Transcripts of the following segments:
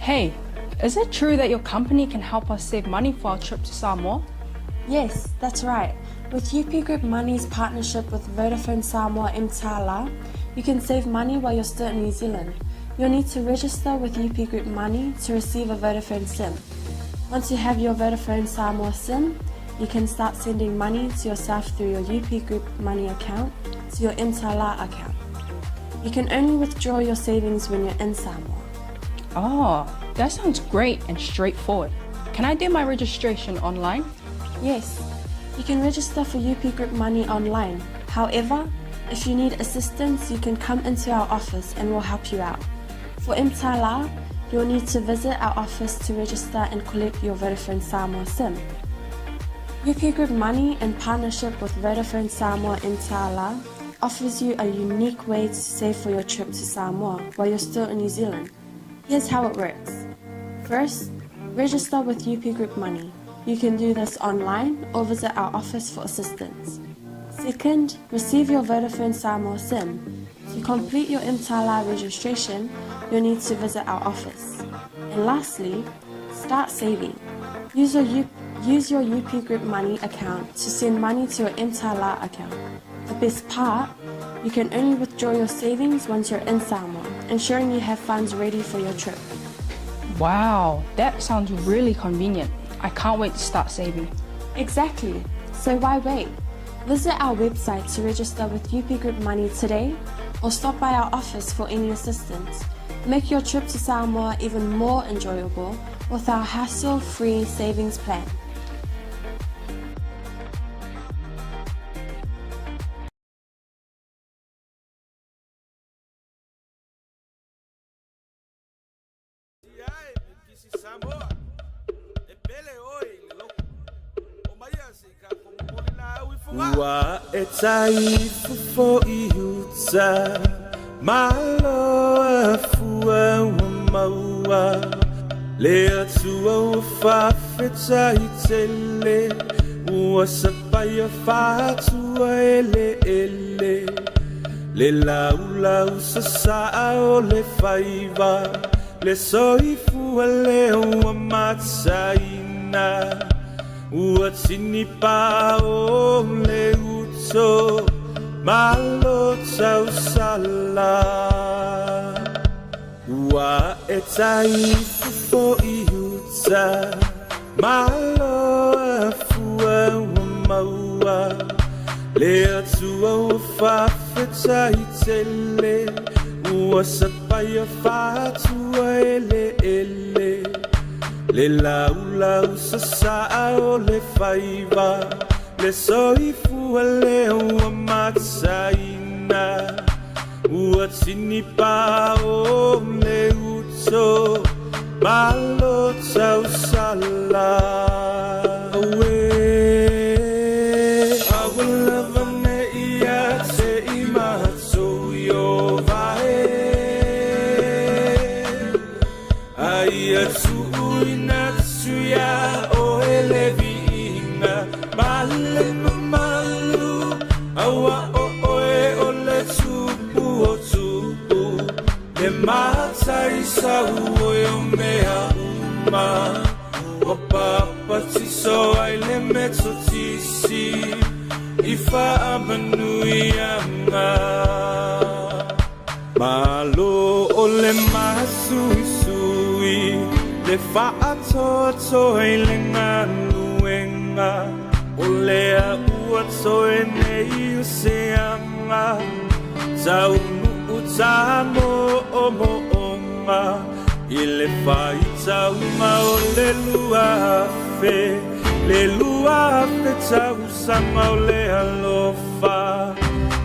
Hey, is it true that your company can help us save money for our trip to Samoa? Yes, that's right. With UP Group Money's partnership with Vodafone Samoa 𝚘𝚘𝚢, you can save money while you're still in New Zealand. You'll need to register with UP Group Money to receive a Vodafone SIM. Once you have your Vodafone Samoa SIM, you can start sending money to yourself through your UP Group Money account to your 𝚘𝚘𝚢 account. You can only withdraw your savings when you're in Samoa. Oh, that sounds great and straightforward. Can I do my registration online? Yes, you can register for UP Group Money online. However, if you need assistance, you can come into our office and we'll help you out. For 𝚘𝚘𝚢, you'll need to visit our office to register and collect your Vodafone Samoa SIM. UP Group Money, in partnership with Vodafone Samoa 𝚘𝚘𝚢, offers you a unique way to save for your trip to Samoa while you're still in New Zealand. Here's how it works. First, register with UP Group Money. You can do this online or visit our office for assistance. Second, receive your Vodafone Samoa SIM. To complete your 𝚘𝚘𝚢 registration, you'll need to visit our office. And lastly, start saving. Use your UP Group Money account to send money to your 𝚘𝚘𝚢 account. The best part, you can only withdraw your savings once you're in Samoa, ensuring you have funds ready for your trip. Wow, that sounds really convenient. I can't wait to start saving. Exactly. So why wait? Visit our website to register with UP Group Money today or stop by our office for any assistance. Make your trip to Samoa even more enjoyable with our hassle-free savings plan. 𝚘𝚑𝚙𝚢𝚒𝚑𝚝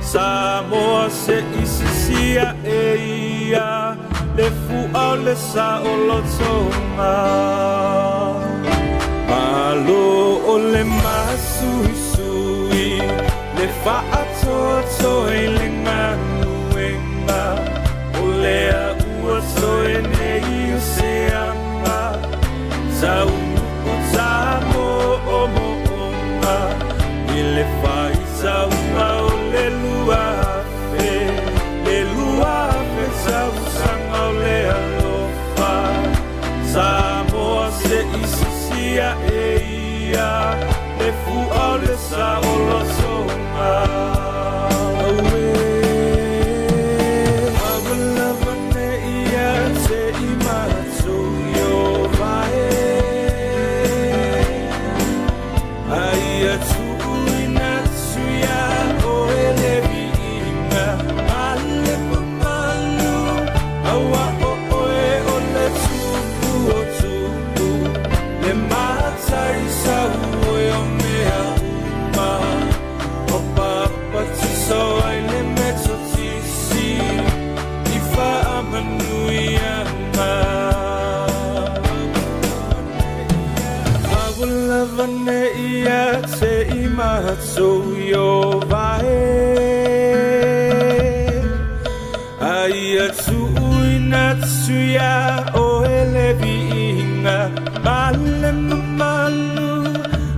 Samoa se isisia eia le fuau le sa o lotonga Alo o le masui sui le whaatoto e le nganuenga o lea ua soe nei o se anga Sau o tamo o moonga I le whai saunga o le lua fe sau sanga o le alofa vane ia te imahatou yo vae Aia tuuina tuya o elevi inga Male mamalu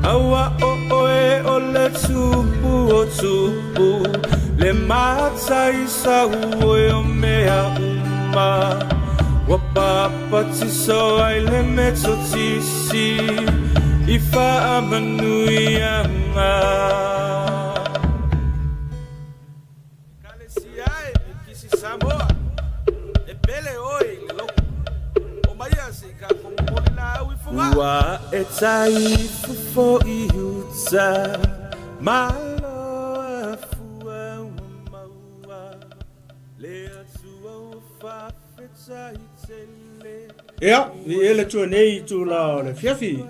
Awa o oe o le tupu Le matai sa ue o mea uma Wapapa tiso ai le meto tisi Ifa amanui anga Kalesi ai kisi Samoa E pele oi le loko O maia se ka komomoli na au ifunga Ua e tai fufo I huta Malo a fua maua Le atua o whawhetai Ea, vi ele tua nei tu la o le fiafi.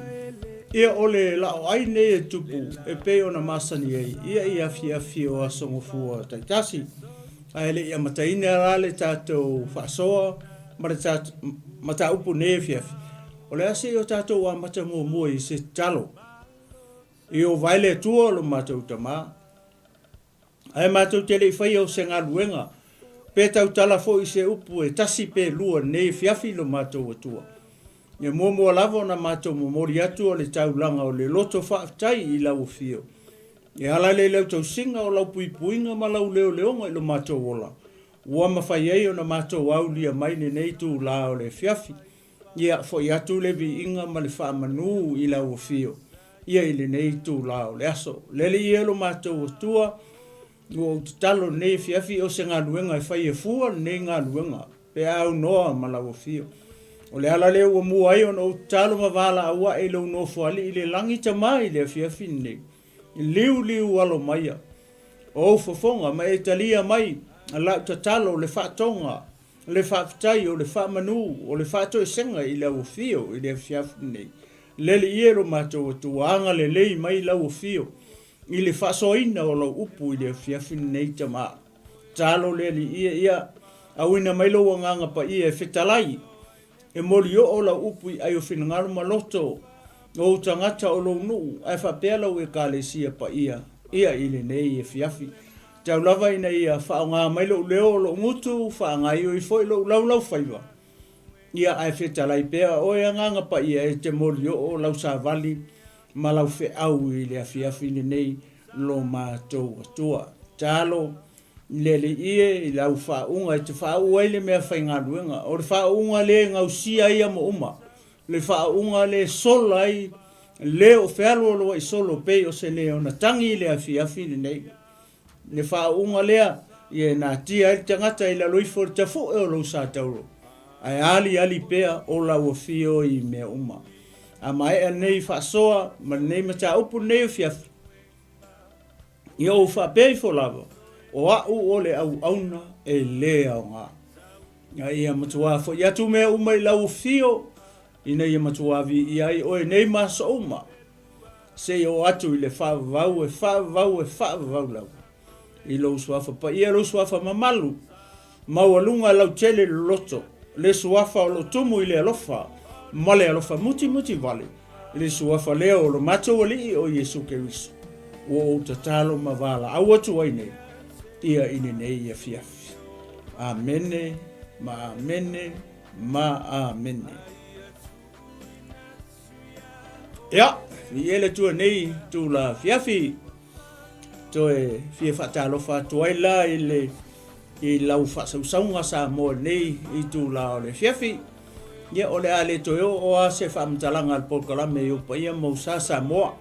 Ia o le LAOAI nei e tupu, e pe ona masani ei. Ia fiafi o asongo fua taitasi. A ele ia mataine ara le tātou whaasoa, ma tā upu nei fiafi. O le ase o tātou a mata mua I se talo. I o vaile tua lo mātou tamā. Ai mātou tele I whai au se ngā luenga. Pe tau tala fo I se upu e tasi pe lua nei fiafi lo mātou atua. Ia mua lava na mātou momori atu o le taulanga o le loto whaatai I lau fio. Ia ala le lau tau singa o lau puipuinga ma lau leo leonga I lo mātou ola. Ua mawhai ei o na mātou au lia maine nei tu la o le fiafi. Ia fo I atu le vi inga ma le whaamanu I lau fio. Ia I le nei tu la o le aso. Lele I elo mātou atua. Ua talo nei fiafi o se ngā luenga e whai e fua nei ngā luenga. Pe au noa ma lau fio. O le ala leo ua mua ai o no talo ma wala awa e lau no fuali I le langi tamai le fiafi nei. I liu alo maia. O fofonga ma e talia mai. A lau tatalo le whaatonga. Le whaafitai o le whaamanu. O le whaatoi senga I lau fio I le fiafi nei. Lele iero mātou atua anga le lei mai lau fio. I le whaasoina o lau upu I le fiafi nei tama. Talo lele ia. Awina mai lo nganga pa ia e whetalai. E mori o lau upu I ai o whinangaro maloto. O tangata o lau nuu. Ai whapea lau e kālesia pa ia. Ia I le nei e fiafi. Tau lava ina ia whaonga mai lau leo lau ngutu. Whaonga I oi foi lau whaiwa. Ia ai whetalai pea o e nganga pa ia e te mori o lau sa vali. Ma lau whe au I le fiafi le nei lo mātou atua. Talo lele ie I lau whaunga I te whaua I le mea whainga ruenga. O le whaunga le ngausia ia mo uma. Le whaunga le sola I le o whealo loa I solo pei o se le ona tangi le fiafi le nei. Le whaunga lea ie nā tia I tangata I la loifo le tafu e o lau sa tauro. Ai ali pea o lau fio I mea uma. A mai e nei whaasoa ma nei mata upu nei o fiafi. I o whaapei fo lava. O au o le au auna e lea o ngā. Ia ia matua fo. Ia tu mea uma I lau fio. Ina ia matua vi I ai o e nei masa uma. Se o atu I le whaavau lau. I lau suafa pa. Ia lau suafa mamalu. Maualunga lau tele loto. Le suafa o lo tumu I le alofa. Male alofa muti vale. Le suafa leo lo mato ali o Yesu Keriso. O tatalo mavala. Au atu ai nei. Ia ine nei ia fiafi. Amene, ma amene. Ia, I ele tua nei tu la fiafi. Toe fia whaatalofa tuai la I lau whasausaunga sa mo nei I tu la o le fiafi. Ia o le ale to o a se whaamtalanga al polkalame I o pa ia mausa sa moa.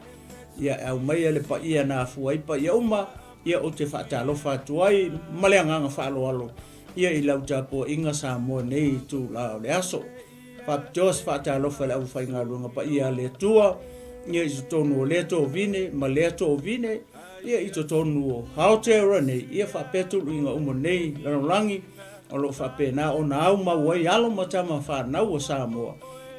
Ia au mai le pa ia na fuai pa ia uma. Ia o te whaatalofa tuai maleanganga whaaloalo. Ia I lau tapo inga sa moa nei tu la o le aso. Whapitoas whaatalofa le au whainga runga pa ia le tua. Ia I tonu o le to vine, ma le to vine. Ia I tonu o haoteora nei. Ia whapetulu inga umo nei larangi. O lo whapena o na au mawai alo matama whanau o Samoa.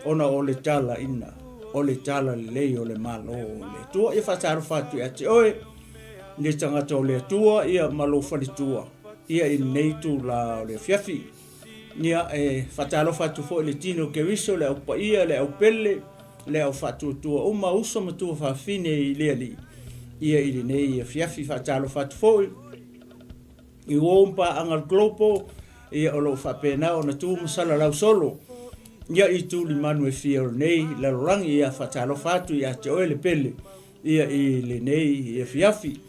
Ona o le tala ina. O le tala lei o le malo o le tua. Ia whataru whatu ati oe. Ni tangata o le tua. Ia malo whalitua. Ia I nei tu la o le fiafi. Ia whataru whatu fo le tino ke riso le au pa ia le au pele. le au whatutua o ma uso matua whawhine I lea li ia I le nei ia fiafi whatalo whatufoi I wompa angal glopo ia o lo whapena o na tu masala lau solo ia I tūli manu e fia o nei lalurangi ia whatalo whatu ia te oe le pele ia I le nei ia fiafi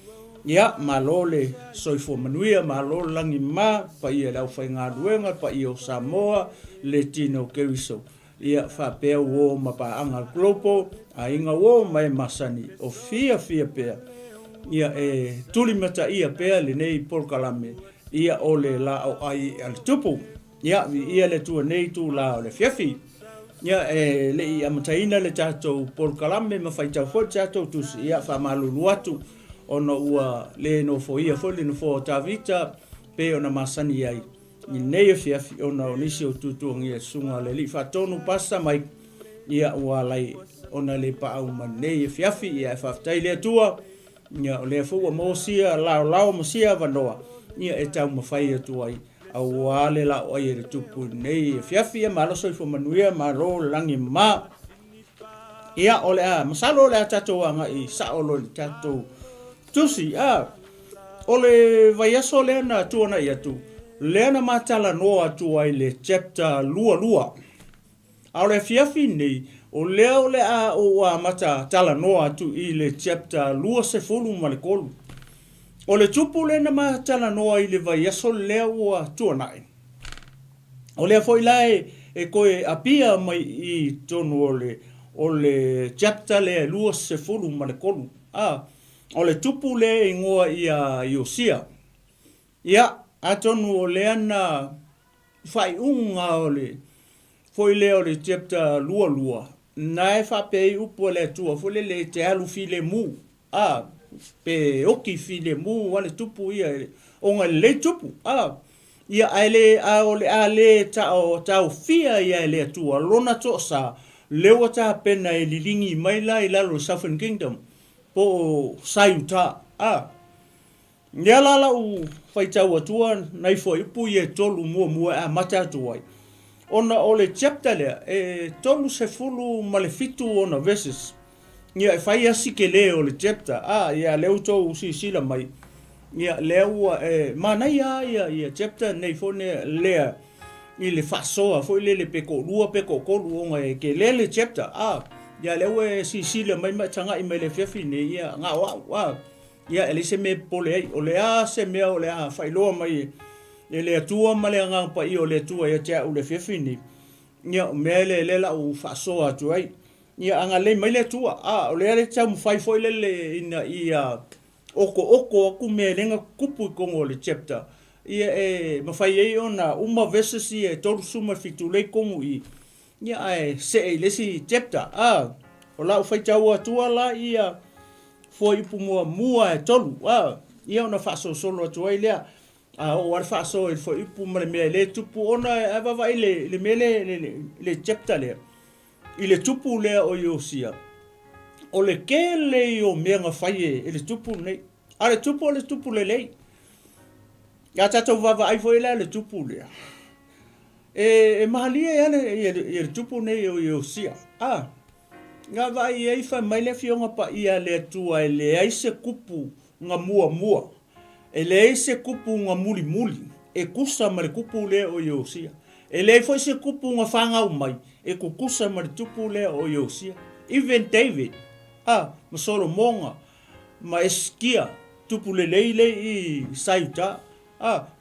ia malole soifo manuia malole langi ma pa ia lau whainga luenga pa ia o Samoa le tino keriso ia whapea wo ma pa angal glopo a inga wo mai masani o fia pea ia tuli mata ia pea le nei polkalame ia o le LAOAI al tupu ia le tua nei tu la o le fiafi ia le I amataina le tatou polkalame ma whaitau fo tatou tusi ia whamalulu atu ono ua le no fo ia fo le no fo tavita pe ona masani ai I nei fiafi ona o nisi o tutuangi e sunga le li whatonu pasa mai ia ua lai ona le pa au ma nei fiafi ia whaftai le tua ia o le fua mosia lao mosia vanoa ia e tau mawhai atu ai au wale LAOAI e le tupu nei fiafi ia maloso I manuia malo langi ma ia o le a masalo le a tatou anga I saolo le tatou tusi o le vaiaso le na tuana ia tu le na matala noa atu ai le chapter lua au le fiafi nei o le a o a mata tala noa atu I le chapter lua se fulu ma le kolu o le tupu le na matala noa I le vaiaso le ua tuana o le foi lai e koe apia mai I tonu o le chapter le lua se fulu ma le kolu o le tupu le ingoa ia Iosia ia atonu o le ana fai unga o le foi le o le chapter lua nai fa pe upo le tua foi le te alu file mu pe oki file mu wale tupu ia onga le tupu ia ale o le ale tau fia ia le tua lona tosa le wata pena e lilingi mai la I lalo Southern Kingdom po sayuta Nia lala u whaitau atua nei fo ipu I tolu mua a mata atuai. Ona o le chapter lea tolu se fulu ma le fitu ona verses. Ia whai asi ke le o le chapter. Ia leu tau sila mai. Ia leu manai ia chapter nei fo ne lea I le whasoa fo le peko lua peko kolu onga ke le chapter. Ia leu sila mai tanga I mai le fiafi ne ia ngā wau. Ia ele se me pole ai o le a se me o le a whailoa mai e le atua ma le anga pa I o le atua ia tea o le whiwhini ia me le la u whasoa atu ai ia anga le mai le atua o le ale tau mwhai foi le ina ia oko aku me lenga kupu I kongo le chapter ia mawhai ei ona uma verses I toru suma fitu le kongo I ia se e lesi chapter o la u whaitau atua la ia foi ipu mua tolu ia ona faso solo atu ai lea o ar faso e foi ipu ma le le tupu ona ava vai le mele le chapter le I le tupu le o Iosia o le kele o menga fai e le tupu nei le tupu le ya tato vava ai foi le tupu le mahalia le tupu nei o Iosia nga vai ai fa mai le fionga pa ia le tua le ai se kupu nga mua le ai se kupu nga muli kusa ma le kupu le o Iosia le foi se kupu nga fanga mai kukusa ma le tupu le o Iosia even David ma Solomonga ma Eskia tupu le I Sayuta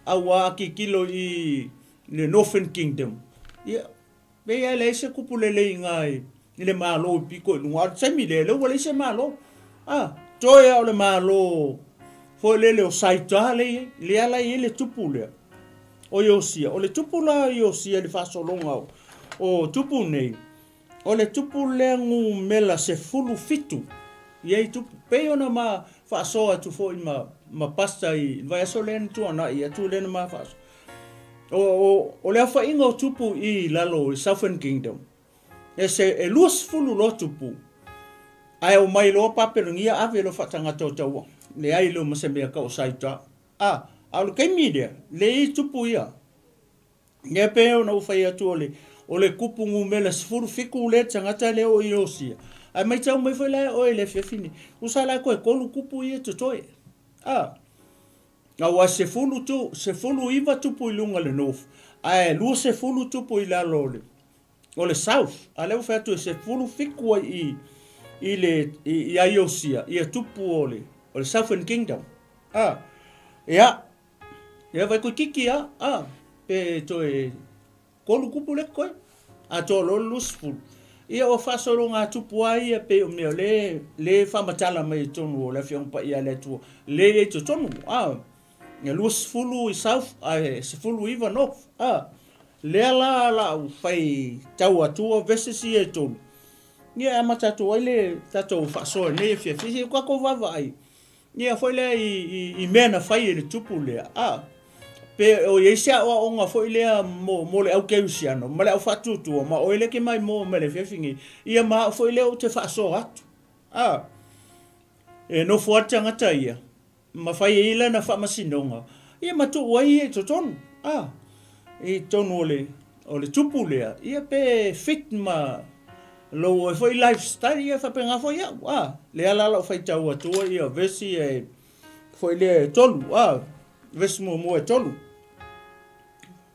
awa ki kilo I le Northern Kingdom ia be le se kupu le ngai le malo piko no semi le wala se malo toya o le malo fo le o saita le ala le tupu le o Iosia o le tupu la Iosia le faso longa o tupu nei o le tupu le ngu mela se fulu fitu ia tupu pe ona ma faso atu fo ma pasta I vai so le tu ana ia tu le ma faso o le fa ingo tupu I lalo Southern Kingdom se luas fulu lo tupu ai o mai lo paperongia ave lo fatanga tau le ai lo maseme ka o saita au ke media le tupu ia ne pe o no fai atu o le kupu ngumela sifuru fiku le tangata le o iosia. Ai mai tau mai foi la o le fefini. Usala ko e kolu kupu ia totoe. Wa se fulu iwa tupu ilunga le north. Ai lu se fulu tupu ila lole. O le south. Ale o fatu se fulu fiku i le iosia. Ia tupu o le Southern Kingdom. Ya vai ko kiki pe to e kolu kupu le koe. A to lo lusful. Ia o fasoro ngā tupu ai pe o mea le whamatala mai tonu o le whiongpa ia le tua. Le e to tonu. Ia lusfulu i south, se fulu iwa north. Lea la u whai tau atua versus i e tonu. Ia e matatu ai le tatou fasoro ne e fia fisi kwa ko wawa ai. Ia foi le i mea na whai e le tupu lea. Pe o ye sia o onga foi le mo le au keusiano ma le au fatutu ma o le ke mai mo me le fefingi ia ma foi le o te fa so atu e no fuata ngata ia ma fai ile na fa masinonga ia ma tu wai e to ton e ton o le tupu le ia pe fit ma lo foi lifestyle ia fa pe nga foi le ala lo fai tau atu ia vesi e foi le tolu vesi mo e tolu.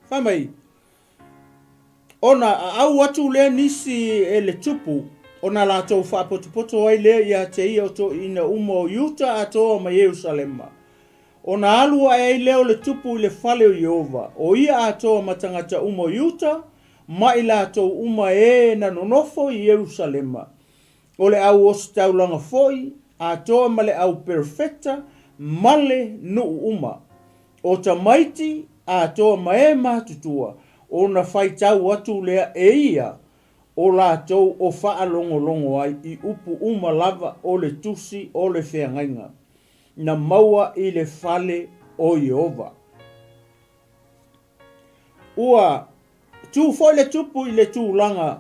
Famai, ona au atu le nisi e le tupu, ona la tau whapotupoto ai le ia te ia to ina umo Utah ato ma Yerusalema. Ona alua e leo le tupu i le whale o Yehova, o ia ato matangata umo Utah, ma ila ato uma e na nonofo i Yerusalema. O le au osu taulanga foi, ato ma le au perfecta, male nu uma. O ta maiti, a toa mae matutua, o na whai tau atu lea e ia, o la tau o wha longo ai i upu uma lava o le tusi o le whengainga, na maua i le whale o Yehova. Ua, tu foi le tupu i le tūlanga,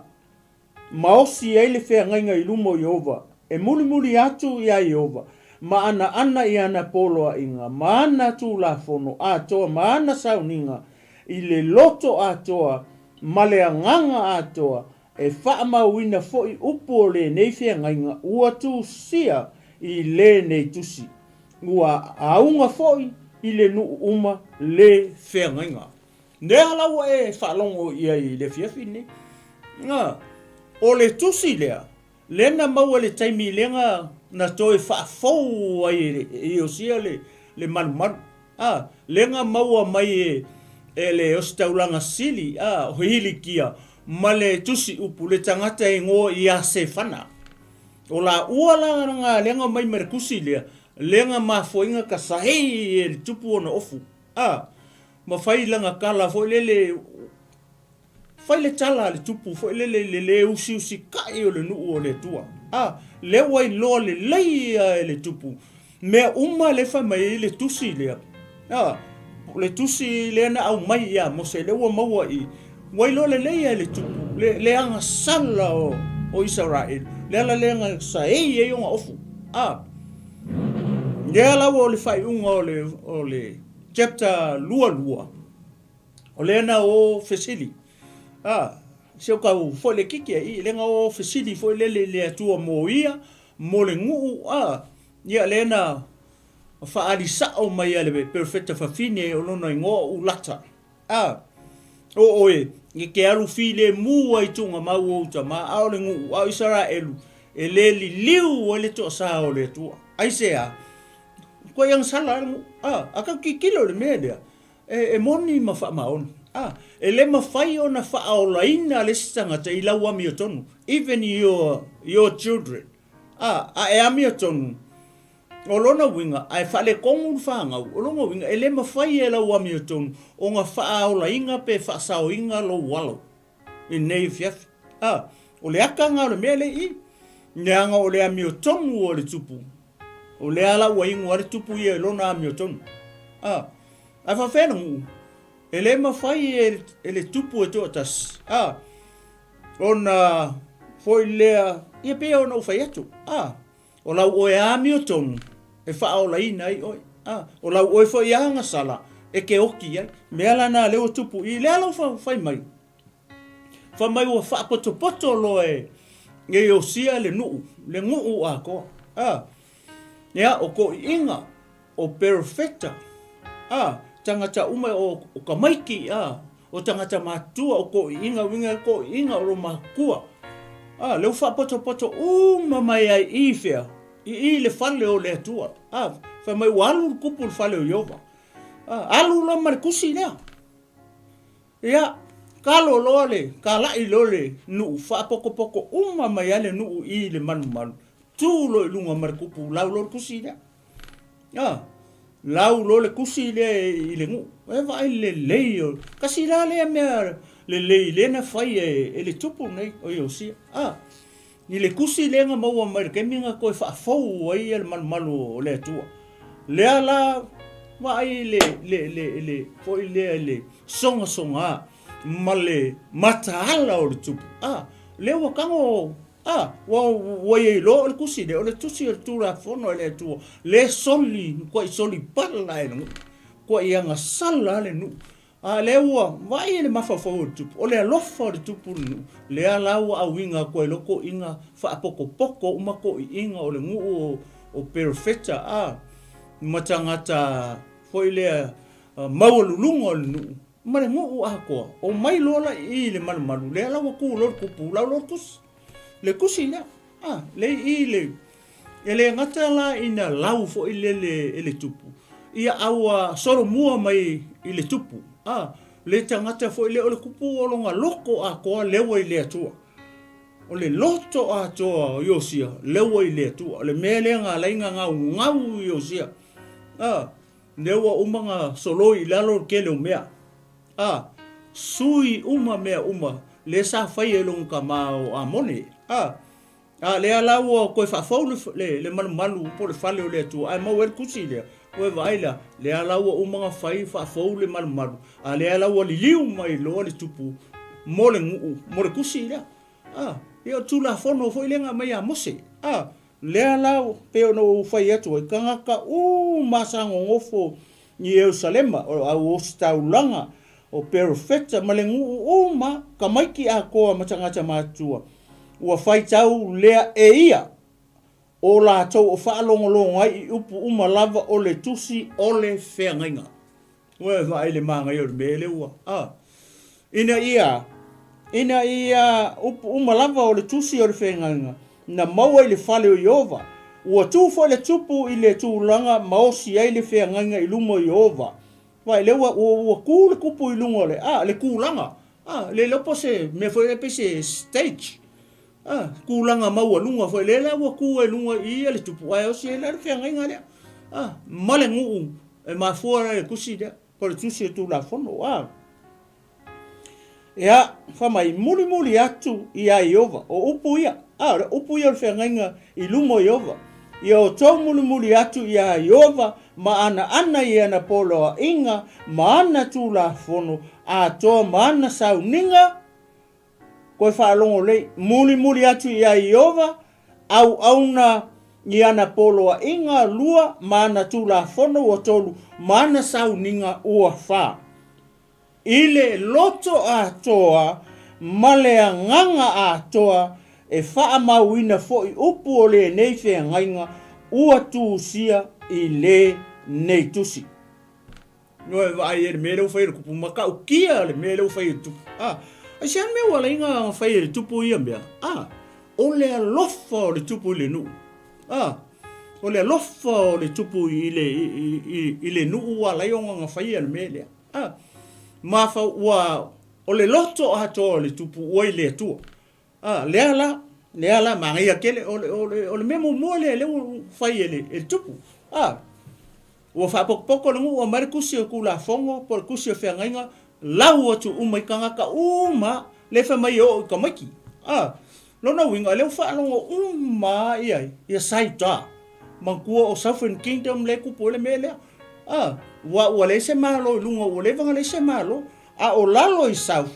maosi e le whengainga i lumo Yehova, e muli atu i a Yehova, ma ana i ana poloa inga, ma ana tu la fono atoa, ma ana sauninga, i le loto atoa, ma le anganga atoa, e wha wina fo i upo o le nei whiangainga, ua tu sia i le nei tusi. Ua aunga fo i le nu uma le whiangainga. Ne halawa e whalongo ia i le fiafine. O le tusi lea, lena maua le taimi lenga na toe whaafou ai e o sia le manu. Lenga maua mai e le ostaulanga sili, o hili kia, ma le tusi upu le tangata e ngō i a se whana. O la ua langa lenga mai merkusi lea, lenga ma foinga ka sahei e le tupu ona ofu. Ma whai langa kala foi fai le tala le tupu, foi le usi kai o le nuu o le tua. Le wai loa le leia e le tupu. Mea uma le wha mai le tusi lea. Le tusi lea na au mai ia, mo se le ua maua i. Wai loa le leia e le tupu. Le anga sala o Israel. Le ala le anga sa e onga ofu. Le ala o le whai unga o le chapter lua. O le ana o Fesili. Se o kau foi le kiki i lenga o Fesili foi le atua mo ia, mo le nguu, ia lena whaarisa o mai ale perfecta whawhine o lona i ngō ulata. Nge ke alu while mua i tunga mau o uta, ma au le nguu, au Israelu, e le li liu o le toa saa o le atua. Aisea, koe yang sala nguu, aka kikilo le mea lea, e moni ma wha maon. E le mawhai o na whaolaina le sitangata i lau ami o tonu. Even your children. E ami o tonu. O lona winga, ai whale kongu whangau. O lona winga, e le mawhai e lau ami o tonu. O ngā whaolainga pe whasauinga lo walo. I nei fiafi. O le akanga o le mea le i. Neanga o le ami o tonu o le tupu. O le ala ua ingu o le tupu i e lona ami o tonu. Ai whawhena ngu. E le mawhai e le tupu e tōtas. Ona foi lea, ia pia ona uwhai atu. O lau oe ami o tonu, e whaola ina i oi. O lau oe foi anga sala, e ke oki ai. Mea lana leo tupu, i lea lau whai mai. fa mai ua fa poto lo e o sia le nuu a ko ya o ko inga o perfecta tangata uma o kamaiki o tangata matua o ko inga winga ko inga o makua le fa poto mai ai ifea I le fale o le atua fa mai walu kupu fale o Yehova alu lo mar kusi lea ya kalo lole kalai lole nu fa poko mai ale nu I le manu tu lo lunga mar kupu lau lo kusi lea lau lo le kusi le I le ngu e vai le leio kasi la le mea le na fai e le tupu nei o Iosia I le kusi le nga maua mai ke minga ko fa fou ai le malu le tua le ala vai le foi le songa male mataala o le tupu le wa kango wa ye lo le kusi le tusi le tura fono le tua le soli pala e ko ia nga sala le nu le ua vai le mafafo o tupu o le alofa o le tupu le ala ua awinga ko e loko inga fa poko uma ko inga o le ngu o perfecta matangata foi le maululunga o le nu ma le ngu a ko o mai lola I le malu le ala ua ku lo kupu la lo kus le kusi le le I le ngata la ina lau fo le tupu ia aua soro mua mai I le tupu le tangata fo le o le kupu o longa loko a koa lewa I le atua o le loto a toa Iosia lewa I le atua le mele nga lainga ngau Iosia lewa umanga soloi lalo kele o mea sui mea le sa fai e longa kamao a mone le ala ua koe whafau le malu po le fale o le atua ai mau kusi lea Oe vaila, le ala ua umanga fai whafau le malu le ala ua liliu mai loa le tupu mo le kusi lea o tula fono foi lenga mai a mose le ala peo no fai atu i kangaka masango ngofo ni Jerusalema o staulanga o perfecta ma le uma kamaiki a koa matangata matua ua fai tau lea e ia o la tau o whaalongolongo ai I upu uma lava o le tusi o le whengainga. Ue vai le manga I o le mele ua. Ina ia upu uma lava o le tusi o le whengainga. Na maua I le fale o Yehova. Ua tufo le tupu I le tūlanga maosi ai le whengainga I lumo Yehova. Vai le ua ku le kupu I lungo le kūlanga. Le lopo se me foi le pese stage. Kulanga maua lunga foi le la ku e lunga I le tupu ai o se le whengainga le male ngu e mafua le kusi le por tusi tu la fono ya fa mai muli atu I a Yehova o upu ia upu ia le whengainga I lumo Yehova ia o tau muli atu I a Yehova ma ana I ana polo inga ma ana tu la fono a to ma ana sauninga koe whaalongo lei, muli atu I a Yehova, au na I ana poloa inga lua, mana tu la fono o tolu, mana sauninga ua wha. Ile loto a toa, male a nganga a toa, e wha mawina fo I upu o le nei whengainga, ua tu sia I le nei tusi. Noe vai e mele u whaira kupu maka u kia le mele u whaira tupu. Ai sean me wala inga whai le tupu ia mea. O le alofa o le tupu I le nuu. O le alofa o le tupu I le nuu wala ionga nga whai le mea. Mawha ua o le loto a toa le tupu ua I le atua. Le ala mangia kele o le memo mua le whai le tupu. Ua whapokpoko le ngu ua marikusi o kula fongo por kusi o whengainga lau atu umai kangaka le whamai o kamaki. Lona winga leo whaalongo ia saita. Mangkua o Southern Kingdom le kupo le mele. Ua le se malo lunga ua le vanga le se malo. O lalo I South.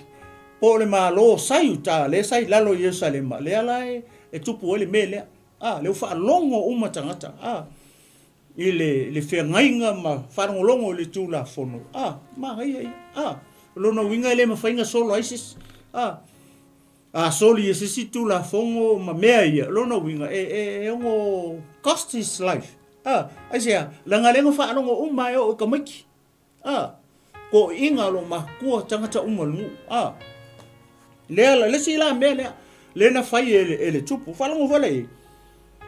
Po le malo sayuta le sai lalo I Jerusalema. Le ala e tupu le mele. Leo whaalongo tangata. I le whengainga ma whanongolongo le tūla fono. Ma hai. Lona winga le mawhainga solo ISIS. a soli se situ la fongo ma mea ia lona winga ngo cost his life ai sia langa lengo fa longo umai o ka maki ko inga lo ma ko tangata umalu le sila mele le na fai ele tupu fa longo vale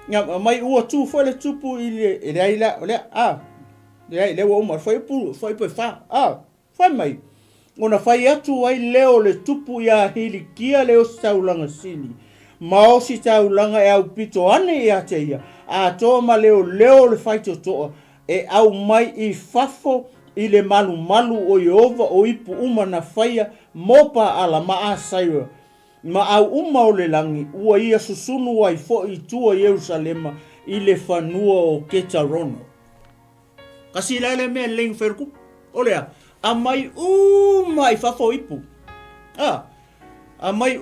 nga mai o tu fo le tupu ile ai la le wo ma fai pu fa fa mai ona fai atu ai leo le tupu ya hilikia leo saulanga sili mao si saulanga e au pito ane ia teia a toma leo le fai to e au mai I fafo I le malu o Yehova o ipu uma na faia mopa ala maa saiwa ma au uma o le langi ua ia susunu ai fo I tua Yerusalema I le fanua o 𝚗𝚘𝚎 kasi le me leng ferku olea a mai mai fafo ipu a mai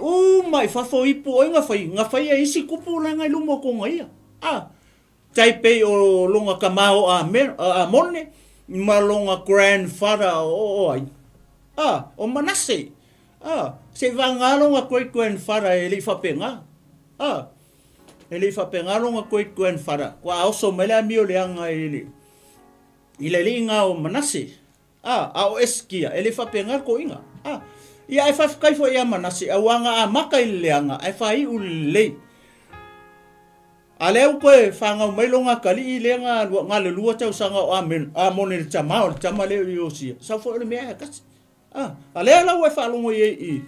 mai fafo ipu o nga fai e isi kupu la ngai lumo ko ngai taipe o longa kamao a mone malonga grandfather o ai o Manase se vangalonga great grandfather ele fapenga ele fapenga longa great grandfather kwa also mele mi o leanga ele linga o Manase au eskia ele fapenga ko inga ia e kai fo ia Manase awanga a maka leanga e fai ule aleu koe fanga mai longa kali lenga ngale lua tau sanga o amen amone chama le yosi sa fo le mea kas ale la we fa longo ye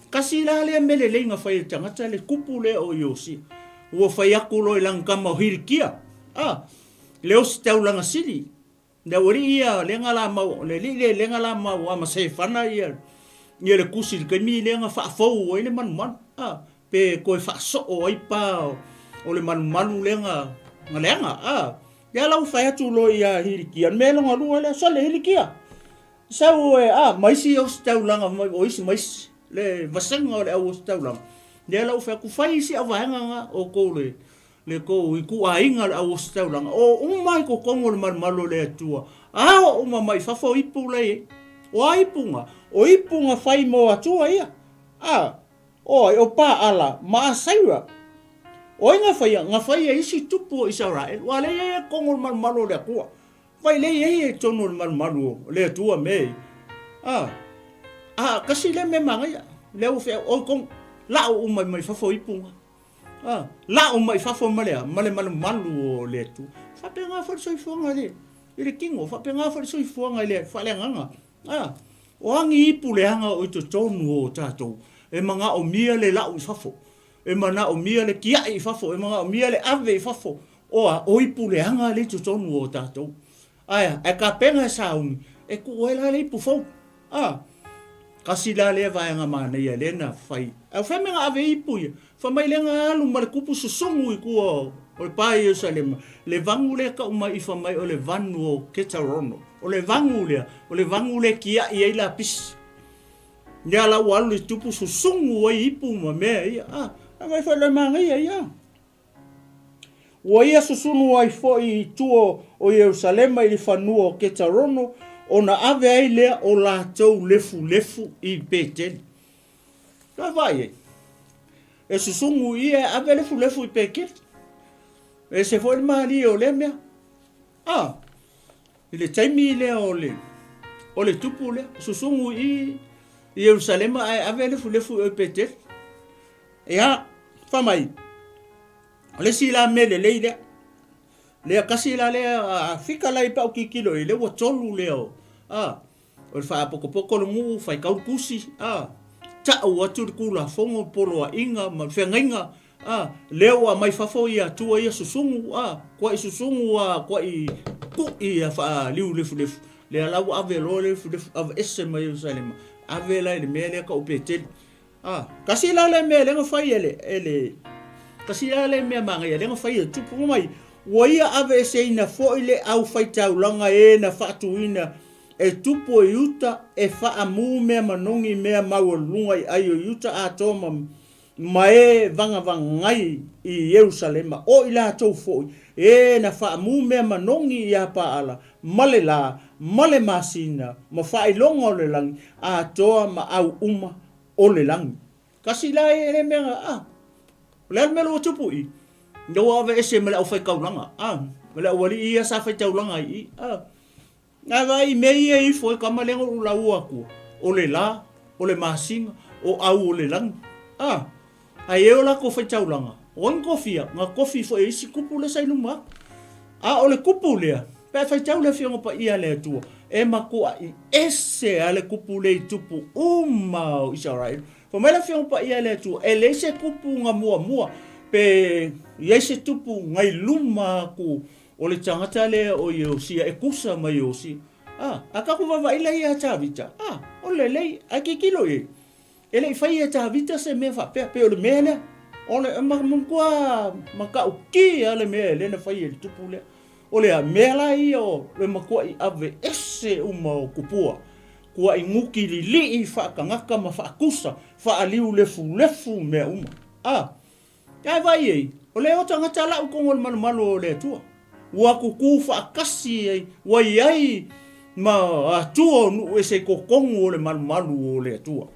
kasi la le mele lenga fai tangata le kupule o yosi wo fai akulo lang kama hirkia leo stau langa sili na wori ia lenga la mau le lenga la mau ama se fana ia le kusil ke mi lenga fa fo o ile man pe koe fa so o ipa o le manu lenga ya lau fai atu lo ia hirikia me longa lua le so le hirikia sa o mai si o stau langa o isi mai le vasenga o le au stau langa ya lau fai ku fai si avanga o ko le ko I ku ainga le au stau langa o umai ko kongo le malo le atua uma mai fafo ipu le o ipunga fai mo atua ia o pa ala ma saiwa o nga fai isi tupu Israel wale ye kongo malo le ku fai le ye tono malo le tua me kasi le me manga ia le o fe o kong la o mai fafo ipunga la o mai fafo male malo le tu fa penga fa so ifonga le ile kingo fa penga fa so ifonga le fa le nganga o angi ipu le hanga o to tonu o tato e manga o mia le la o fafo e mana o mia le kia I fafo e manga o mia le ave fafo o ipu le hanga le to tonu o tato aya e ka penga sauni e ku ela le ipu fo kasi la le vai nga mana ia le na fai e fa menga ave ipu ia fa mai le nga alu mar kupu susongu I ku o pai Yerusalema le vangu le ka uma I fa mai o le vanu o 𝚗𝚘𝚎 o le vangu le kia I la pis ya la walu le tupu susungu o ipu ma me ia vai fa le manga ia o ia susunu ai fo I tuo o Yerusalema I le fanu o 𝚗𝚘𝚎 ona ave ai le o la tau lefu I Beteli la vai e susungu ia ave lefu I Beteli e se foi mali o le mea ile taimi le o le tupu le susungu I Yerusalema ave lefu I Beteli fa mai le sila mele le kasi la le fika la I pa kikilo le wo tolu le o fa poko le mu fai kau kusi ta o atu kula fongo polo inga ma fenga leo mai fafo ia tua ia susungu kwa I susungu kwa I ku ia fa liu lefu le ala ave lo lefu ave esse mai Yerusalema ave la le mele ka Beteli kasi la le mele nga fai ele kasi la le me manga ia le fai tupu mai wo ia ave seina fo ile au fai tau langa na fatuina e tupu yuta e fa amu me manongi me maulunga ai yuta atoma mai vanga ngai I Yerusalema o ila tau fo na fa amu me manongi ia pa ala male masina ma fa ilonga le lang atoa ma au uma o le lang kasi la le mea le melo tupu I no ave ese mele au fai kaulanga mele wali ia sa fai taulanga I nga vai me ia I foi kamalengo ula uaku o le la o le masinga o au o le lang ai e ola ko fai taulanga o ngofia nga kofi fo e si kupu le sai luma o le kupu le pe fai taule fionga pa ia le tua e makua I ese ale kupu le tupu uma Israel fo mele fionga pa ia le tua e le se kupu nga mua pe ia se tupu ngai luma ku o le tangata le o Iosia e kusa mai Iosia aka ku va ila ia tavita o le lei a ke kilo e ele fai ia tavita se me fa pe o le mele o le makua maka uki ale mele na fai le tupu le o le mela I o le makua I ave ese uma o kupua kua I nguki li I fa kangaka ma fa kusa fa aliu lefu me uma ai vai e o le o tangata la ko ngol malu o le tua wa kuku fa kasi ai wa ai ma tua no ese kokongo o le malu o le tua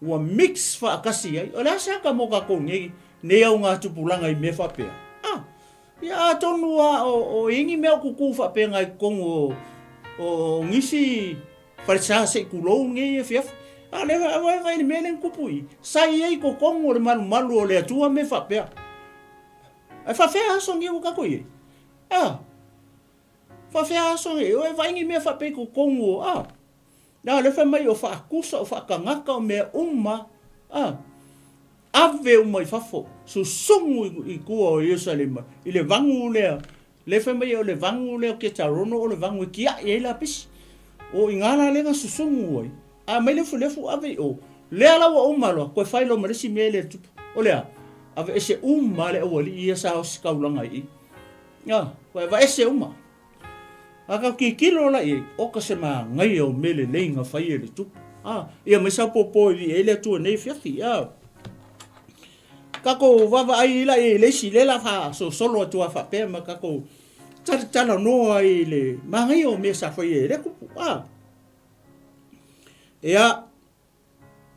wa mix fa kasi ai o la sa ka mo ka ko ngi ne au nga tupulanga I me fa pe ya tonu o ingi me kuku fa pe ngai kongo o ngisi farsa se kulo ngi fiaf le vai ni melen kupui sai ai kokongo le malu o le tua me fa pe ai fa fe aso ngi ka ko ye fa fe aso ngi o vai ngi me fa pe kokongo na le fa mai o fa kusa o fa kangaka o me uma ave uma I fafo so songu I kua o Jerusalem I le vangu le fa mai o le vangu le ke tarono o le vangu kia e la pis o ingala le nga so songu ai mai le fu ave o le ala wa uma lo ko fai lo meresi mele tupu o le ave ese uma le o li ia sa o skaulanga I va ese uma aka ki kilo la I o ka se ma ngai o mele le nga fai le tupu ia mai sa popo I ele tu nei fiafi kako vava ai la le si le la fa so solo tu fa pe ma kako tala no ai le ma ngai o me sa fai le kupu ia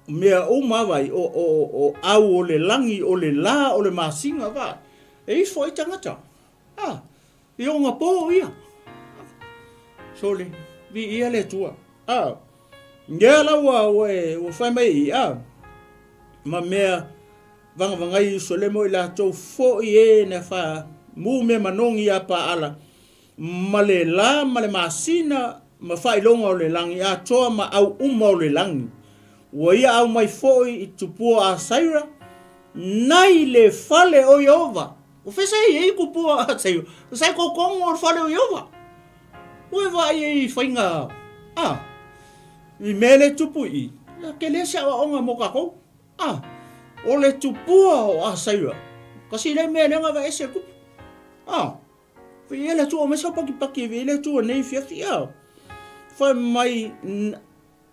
mea o mawai o au o le langi o le la o le masinga va e foi tangata I o nga po ia sole vi ia le tua ngela wa o fai mai ma mea vanga I sole mo la to fo I na fa mu me manongi apa ala male la male masina ma fai longa o le langi toa ma au uma o le langi wa ia au mai foi I TUPU.2 nai le fale o Yehova o fesa I TUPU.2 sai ko kongo o fale o Yehova o vai I fainga I mele tupu I ke le sa o nga mo ka ko o le TUPU.2 kasi le mele nga va ese kupu fi ele tu o me sa paki ele tu nei fia fa mai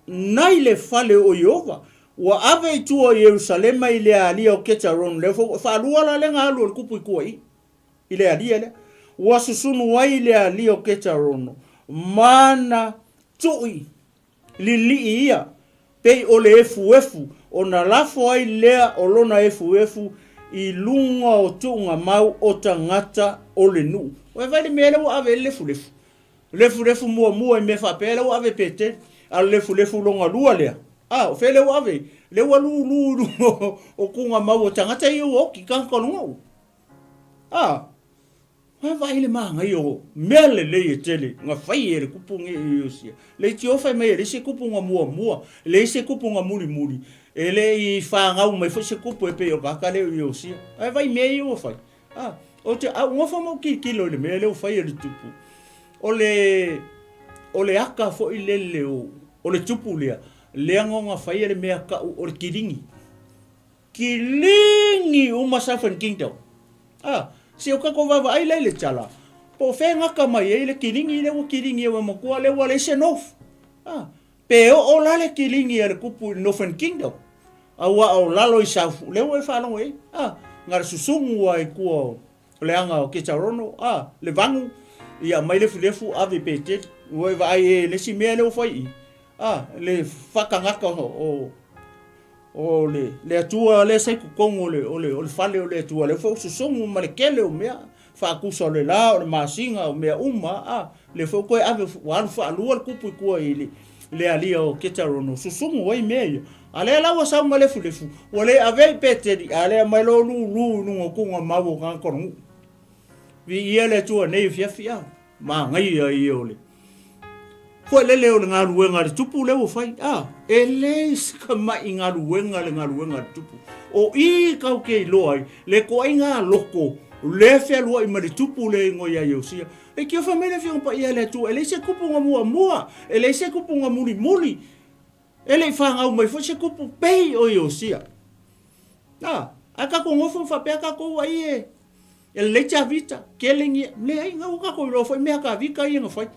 nai le fale o Yehova wa ave tu o Jerusalem I le ali o ketaron le fa lua le nga lu kupu I ile ali ele wa susunu wa ile ali o ketaron mana tui lili ia pe o le efu o na lafo ai lea o lona efu I lunga o tunga mau o tangata o le nu o vai le mele o ave lefu mua I me fa pele o ave pete a lefu longa lua lea o fele o ave le wa lu o kunga mau o tangata I o ki kan kolongo vai le manga I o mele le tele nga fai e kupunga I Iosia le ti o fai mai le se kupunga mua le se kupunga muri ele I fa ngau mai fa se kupu e pe o ka le Iosia vai me o fai o te ngo fa mo ki kilo le mele o fai le tupu o le aka fo I le o le tupu le ngonga fai le mea ka o le kilingi o masafan kingdom si o ka ko va ai le chala po fe ngaka mai le kilingi le o makua le wa le senof pe o la le kilingi le kupu Northern Kingdom awa o lalo I safu le o fa no ngar susungu ai ko le anga o ketarono le vangu ia mai le fulefu ave pete o vai le simele o foi le fakangaka o le atua le sai kukongo o le fale o le atua le fo susongo ma le kele o mea fa kusa o le la o le masinga o mea uma le fo koe ave wan fa lua le kupu kua i le alia o ketarono susongo wai mea ia ale la wa sa ma le fulefu o le ave peteri ale mai lo lu no kunga mawo kan kono vi ia le tua nei fia ma ngai ia ole ko le o ngā ruenga le tupu le o fai ele ska mai ngā ruenga le tupu o I kau ke loai le ko ai ngā loko le fe lo I ma le tupu le ngo ia iosia e kia fa mele fia pa ia le tu ele se kupu nga mua ele se kupu nga muli ele fa ngau mai fo se kupu pei o iosia aka ko ngofo fa pe aka ko ai ele le chavita kelingi le ai ngau ka ko lo foi me aka vika ia nga fai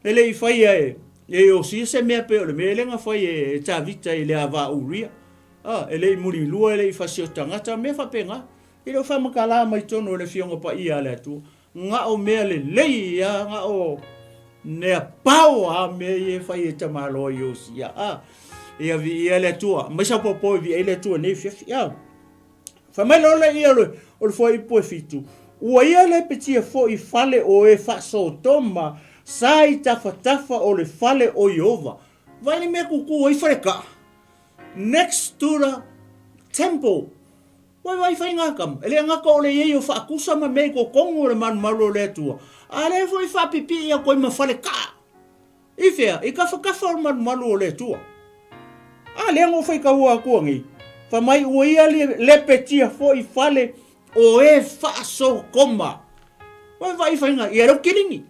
ele I fai e o si se mea pe o le mea lenga fai e chavita I le ava uria ele I muri lua ele I fasio tangata mea fa penga ele o fa makala mai tono le fionga pa ia le atu nga o mea le lei nga o nea pao mea e fai e tamalo I o si ia vi ia le atua mai sa popo vi ele atua nei fiafi fa mai lo le ia o le foi po fitu ua ia le petia fo I fale o e fa so toma sai tafa o le fale o Iova. Vai ni me kuku I fale ka. Next to the temple. Vai fai ngakam. Ele ngaka o le ye o fa akusa ma me ko kongo le man malo le tua. Ale foi fa pipi ia ko ma fale ka. Ifea, I ka fa man malo le tua. Ale ngo fai ka ua ko ngi. Fa mai o ia le petia fo I fale o e fa so koma. Vai fai nga ia ro kiringi.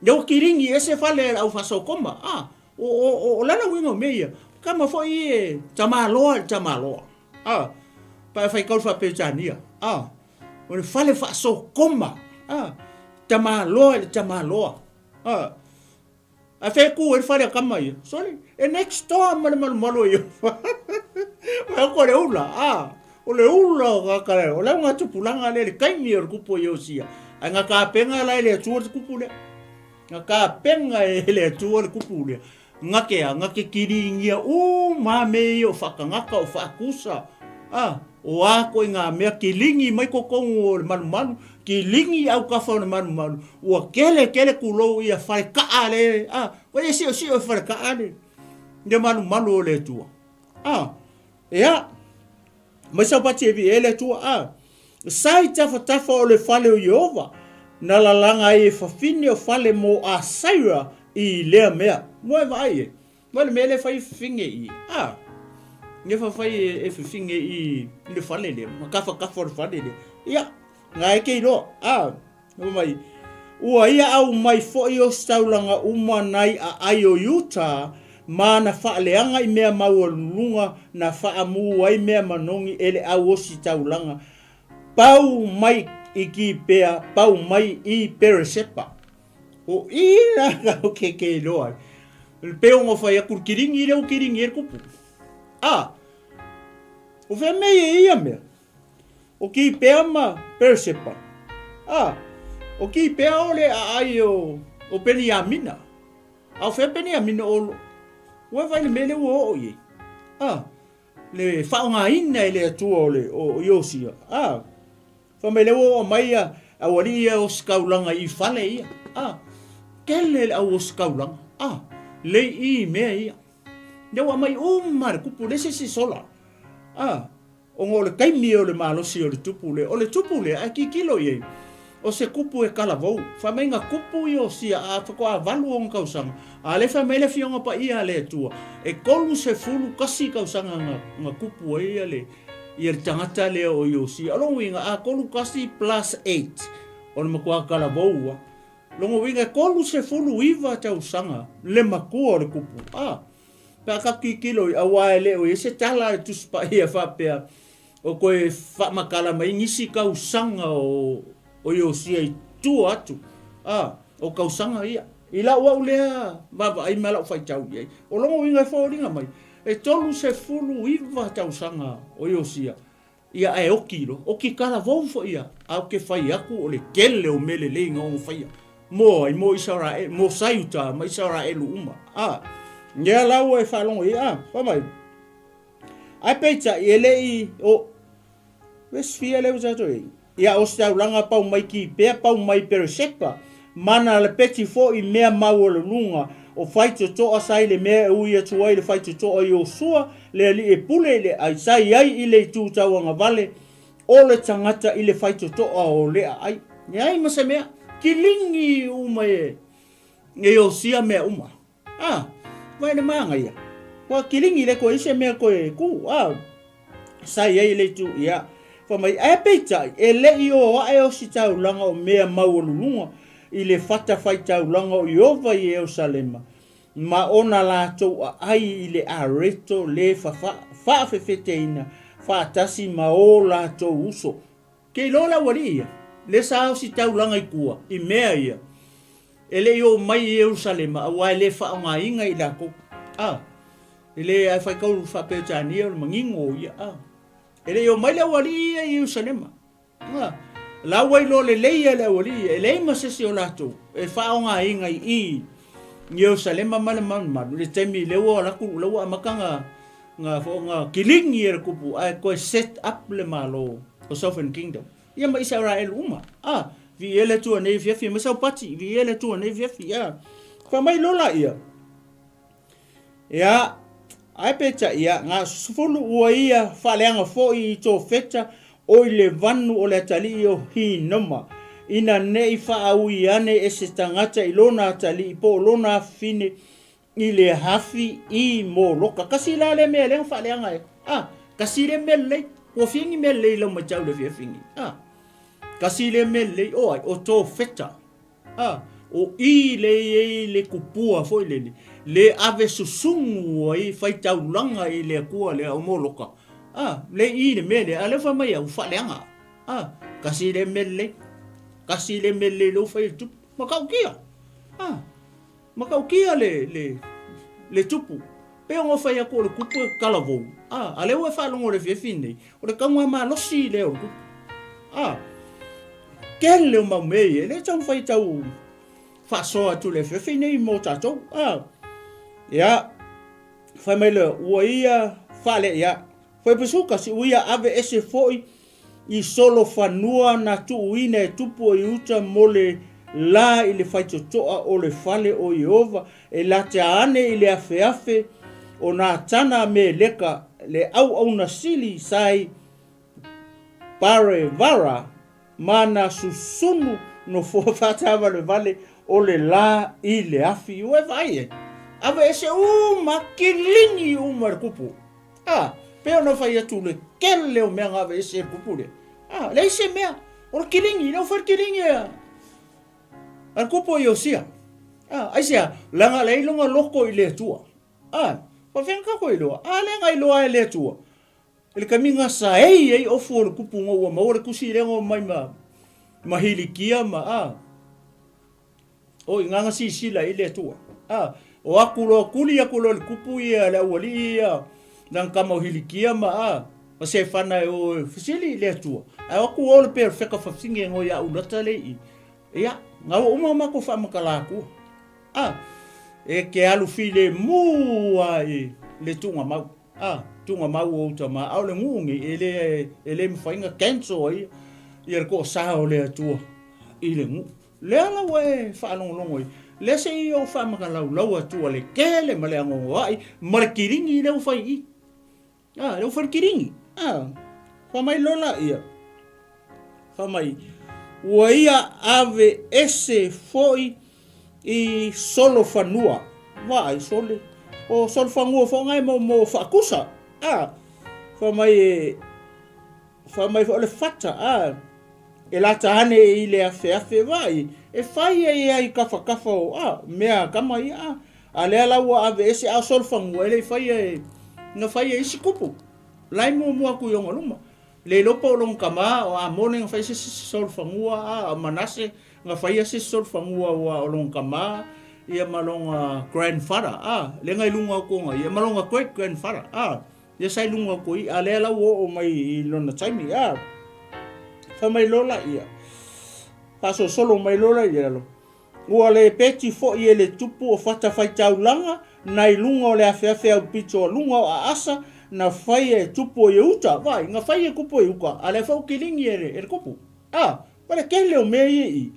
Yo kiringi ese fale au faso koma o lana wingo meia kama foi e tamaloa pa fai kau fa pejania o fale faso koma tamaloa a fe ku e fale kama ia sorry e next time malo yo ma ko le ula o le ula ka o la nga tupulanga le kaini o kupo yo sia anga ka penga la le tu kupule nga penga ele tua le kupule ngake kiringia ma me o whakangaka o whakusa o ako nga mea kilingi mai kokongo le manu kilingi au kafa le manu ua kele kulo ia whare kaa le wai si o whare kaa le ne manu o le tua ea mai sa pati evi ele tua sai tafa o le fale o Iova na la langa e fafine o fale mo a saira I lea mea. Moe vai Moe le mea le fai finge Nge fa fai e finge I le fale le. Ma kafa o le fale le. Ia. Nga eke ilo. Mai. Ua ia au mai fo I o staulanga umanai a ai o Utah. Ma na fa leanga I mea mau o lunga. Na fa amu ai mea manongi ele au osi taulanga. Pau mai iki pea pau mai I peresepa o ira o ke loa le peo ngo fa ya kurkiringi le o kiringi er kupu o fe me ia me o ki pea ma peresepa o ki pea ole ai o Peniamina o fe Peniamina o vai le mele o ye le fa nga ina le tu ole o Yosia fa me lewo mai a wali o skaulanga I fale ia kele o skaulanga le I me ia lewa mai mar kupu le se sola o ngole kaimi o le malosi o le tupu le a kilo ye o se kupu e kalavou fa me nga kupu yo sia fa ko avalu on kausanga ale fa me le fionga pa ia le tua e kolu se fulu kasi kausanga nga kupu ia le ia tangata le o yosi along winga kolu kasi plus 8 on makua kala boua longo winga kolu se fulu iva tau sanga le makua le kupu pa ka kilo awa le o ese tala tu spa ia fa pe o koe fa makala mai ngisi ka usanga o yosi ai tu atu o ka usanga ia ila wa ulea baba ai mala fa tau ia o longo winga fo ringa mai e tolu se fulu iva tau sanga o Yosia ia e oki kala vou fo ia au ke fai aku o le kele o mele le ngong fai mo Israel mo sayuta mai Israel uma ngia lau e falongo ia pa mai ai peita ele o Westfia le usa to ia o sta langa pau mai ki pe pau mai pero sepa mana le peti fo I mea mau le lunga o faito to asai le mea uia tuai le faito to o yo sua le ali e pule le ai sai ai I le tu tawanga vale o le tangata I le faito to o le ai ai masa mea kilingi uma e o sia mea uma vai le manga ia wa kilingi le ko ise mea ko e ku sai ai le tu ia fa mai e peita e le o ai o si tau langa o mea mau lunga I le fata fai tau langa o Iova I Jerusalema ma ona la tau ai I le areto le fa fefeteina fa tasi ma o la tau uso ke lola wari ia le sa o si tau langa I kua I mea ia ele o mai Jerusalema a le fa nga inga I la ko ele ai fai kau fa pe tani o mangingo ia ele o mai le wari ia Jerusalema la wai lo le leia le wali le masesi o lato e fa nga inga I Jerusalema ma le temi le o la ku le o makanga nga kilingi e kupu ai ko set up le malo o Southern Kingdom ia ma Israel uma vi ele tu nei fiafi ma sau pati vi ele tu nei fiafi fa mai lola ia ai peta ia nga sufulu ua ia fa leanga fo I to feta o le vanu o le tali o hi noma ina nei fa au ane e se tangata I lona tali po lona fine I le hafi I mo loka kasi la le me le fa leanga kasi le mele o fingi mele lo ma tau le fingi kasi le mele o to feta o I le kupua fo le ave susungu ai fai tau langa I le kua le o mo loka le I le mele ale fa mai au fa leanga kasi le mele lo fa tu makaukia le tupu pe ngo fa ya ko le kupu kalavo ale o fa longo le fefine o le kangwa ma lo si le o kupu kele ma me le tau fa tau fa so tu le fefine I mo tato ya fa mai le o ia fa le ya foi pesuka si uia ave ese foi I solo fanua na tuuina e tupu o iuta mole la I le faitotoa o le fale o Iova e la te ane I le afeafe o na tana me leka le au na sili sai pare vara mana susunu no fotava le vale o le la I le afi ue vai ave ese makilingi kupu Pero no fai atu le kele o mea ngave ese kupure. Le ise mea. O kilingi, no fai kilingi al kupo I osia. Aisia, langa le ilunga loko I le tua. Pa whenka ko I loa. Lenga I loa I le tua. Ele kaminga sa ei ofu o le kupu ngau ma ore kusi rengo mai mahili kia o inganga si sila I le tua. O akulo kuli akulo le kupu ia le awali ia. Nang kama hilikia ma se fana o fisili le tua ai ku o le perfecta fafinge ngo ya ulata le ia nga uma ma ko fa makala ku e ke alu file mu ai le tunga mau o tama au le ngungi ele mfainga kenso ai ia ko sa o le tua I le ngu le ala we fa longo le se o fa makala lau tua le kele male ngo ai markiringi le fa I le ufar kiringi. Fa mai lola ia. Fa mai. Ua ia ave ese foi I solo fanua. Vai sole. O solo fanua fo ngai mo fakusa. Fa mai le fata. E la tahane I le afe vai. E fai ai kafa o mea kama ia. Ale ala ua ave ese a solo fanua. Ele fai na fai isi kupu lai mo aku yonga luma le lopo long kama o amone nga fai se sol fangua manase nga fai se sol fangua wa long kama ia malonga grandfather le ngai lunga ko nga ia malonga great grandfather ia sai lunga ko I alela wo o mai lona taimi fa mai lola ia fa solo mai lola ia lo ua le peti fo I le tupu o fata fai taulanga nai lunga o le afeafe au pito lunga o asa na fai e tupu e uta, vai, nga fai e kupu e uka, a le fau kiringi e le kupu. Wale kele o mea i,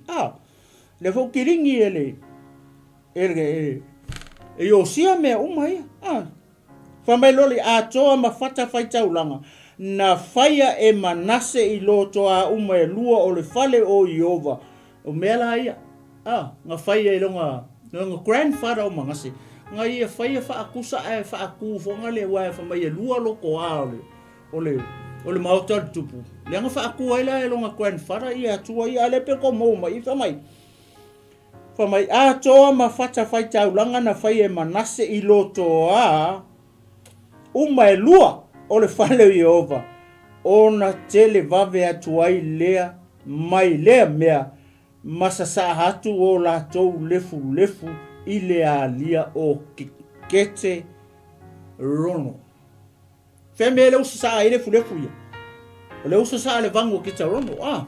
le fau kiringi e o sia mea umai, whamai loli a toa ma fata fai taulanga, na faia e manase i loto a uma e lua o le fale o Iova, o mea la ia, nga faia i longa grandfather o mangase, nga ia faia whaakusa e whaakufu, nga le wae whamai e lua loko a o le maota tupu. Le nga whaakua ila e longa grandfather ia tua ia le peko mouma i whamai a toa ma fata fai taulanga na faia e manase i loto a uma e lua o le fale o Iova, ona tele vave atu ai lea, mai lea mea, masasa hatu o la tou lefu i lea lia o kete rono. Feme le usa sa i lefu ia. O le usa sa le vango kete rono,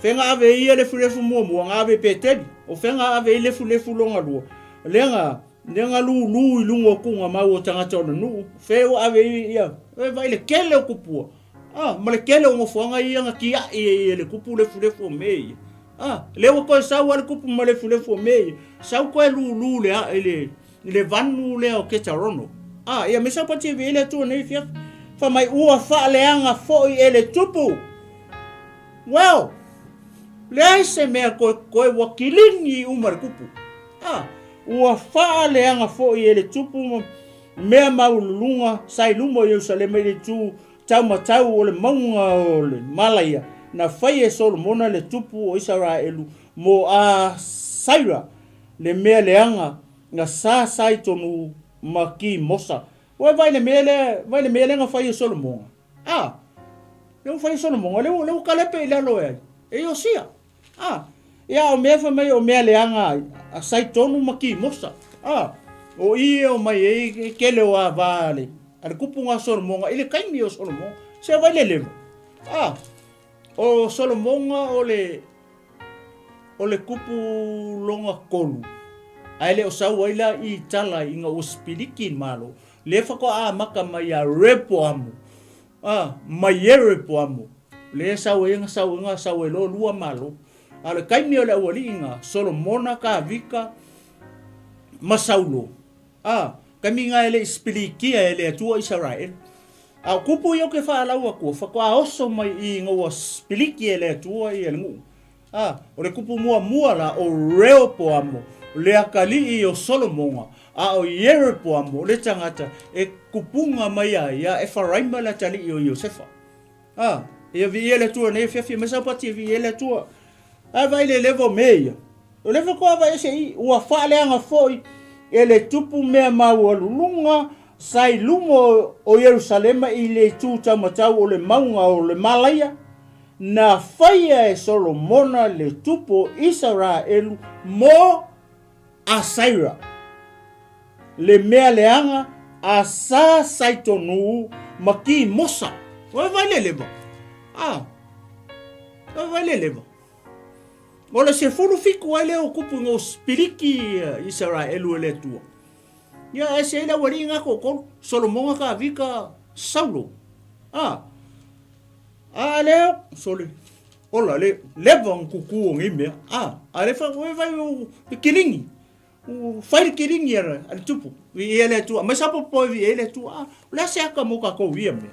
Fenga ave i lefu mua, nga ave peteri, o fenga ave i lefu longa lua. Lenga lu i lungo kunga mau o tangata ona nuu. Feo ave ia. Vai le kele o kupua. Ma le kele o ngofuanga ia nga kia i le kupu lefu o mei. Lewa koe sau ale kupu ma lefu o mei. Sau koe lu le vanu lea o ketarono. Ia mesa pati e ele atua nei fia. Whamai ua wha leanga foi ele tupu. Well, lea se mea koe wakilingi umar kupu. Ua faa leanga fo i ele tupu mea maulunga sai lumo i Jerusalema i le tu taumatau o le maunga o le Malaia na fai e Solomona le tupu o Israelu mo a Saira le mea leanga na sa sai tonu maki mosa. Vai le mea leanga fai e Solomona. Leu fai Solomona, leu kalepe i lalo e Iosia. Ia o mea whamai o mea leanga a sai tonu maki mosa. O ia o mai e kele o a vale. A le kupunga Solomonga, ile kaimi o Solomonga. Se vai le lewa. O Solomonga o le kupu longa kolu. Aile o sau aila i tala inga o spiliki malo. Le whako a maka mai a repo amu. Mai e repo amu. Le sau e lo lua malo. Ale kaimi o le awali inga Solomona ka vika masaulo. Kami nga ele spilikia ele atua Israel. Kupu yo ke whaalau aku, whakua oso mai i ngā spiliki ele atua i ele ngu. O le kupu mua la o Rehoboamo, le akali i o Solomonga, o Jeroboamo, le tangata, e kupunga mai ia e wharaima la tali i o Iosefa. Ia vi ele atua ne whiawhi, masapati vi ele atua. Vai le levo meia. O levo koa vai ese i, ua whaaleanga foi, ele tupu mea mau alulunga, sai lumo o Jerusalema i le tū taumatau o le maunga o le Malaia, na whaia e Solomona le tupu Israelu mo a Saira. Le mea leanga a sa saitonu maki mosa. Vai le levo. Vai le levo. Ola se furu fiku ai leo kupu ngō spiriki Israelu ele tua. Ia ese ila wari ngā koko Solomonga ka vika Saulo. Leo soli. Ola le leva kuku o ngimea. Le vai o kilingi. Fai kilingi era al tupu. Vi ele tua. Mas apo po vi ele tua. La se aka mo ka ko via me.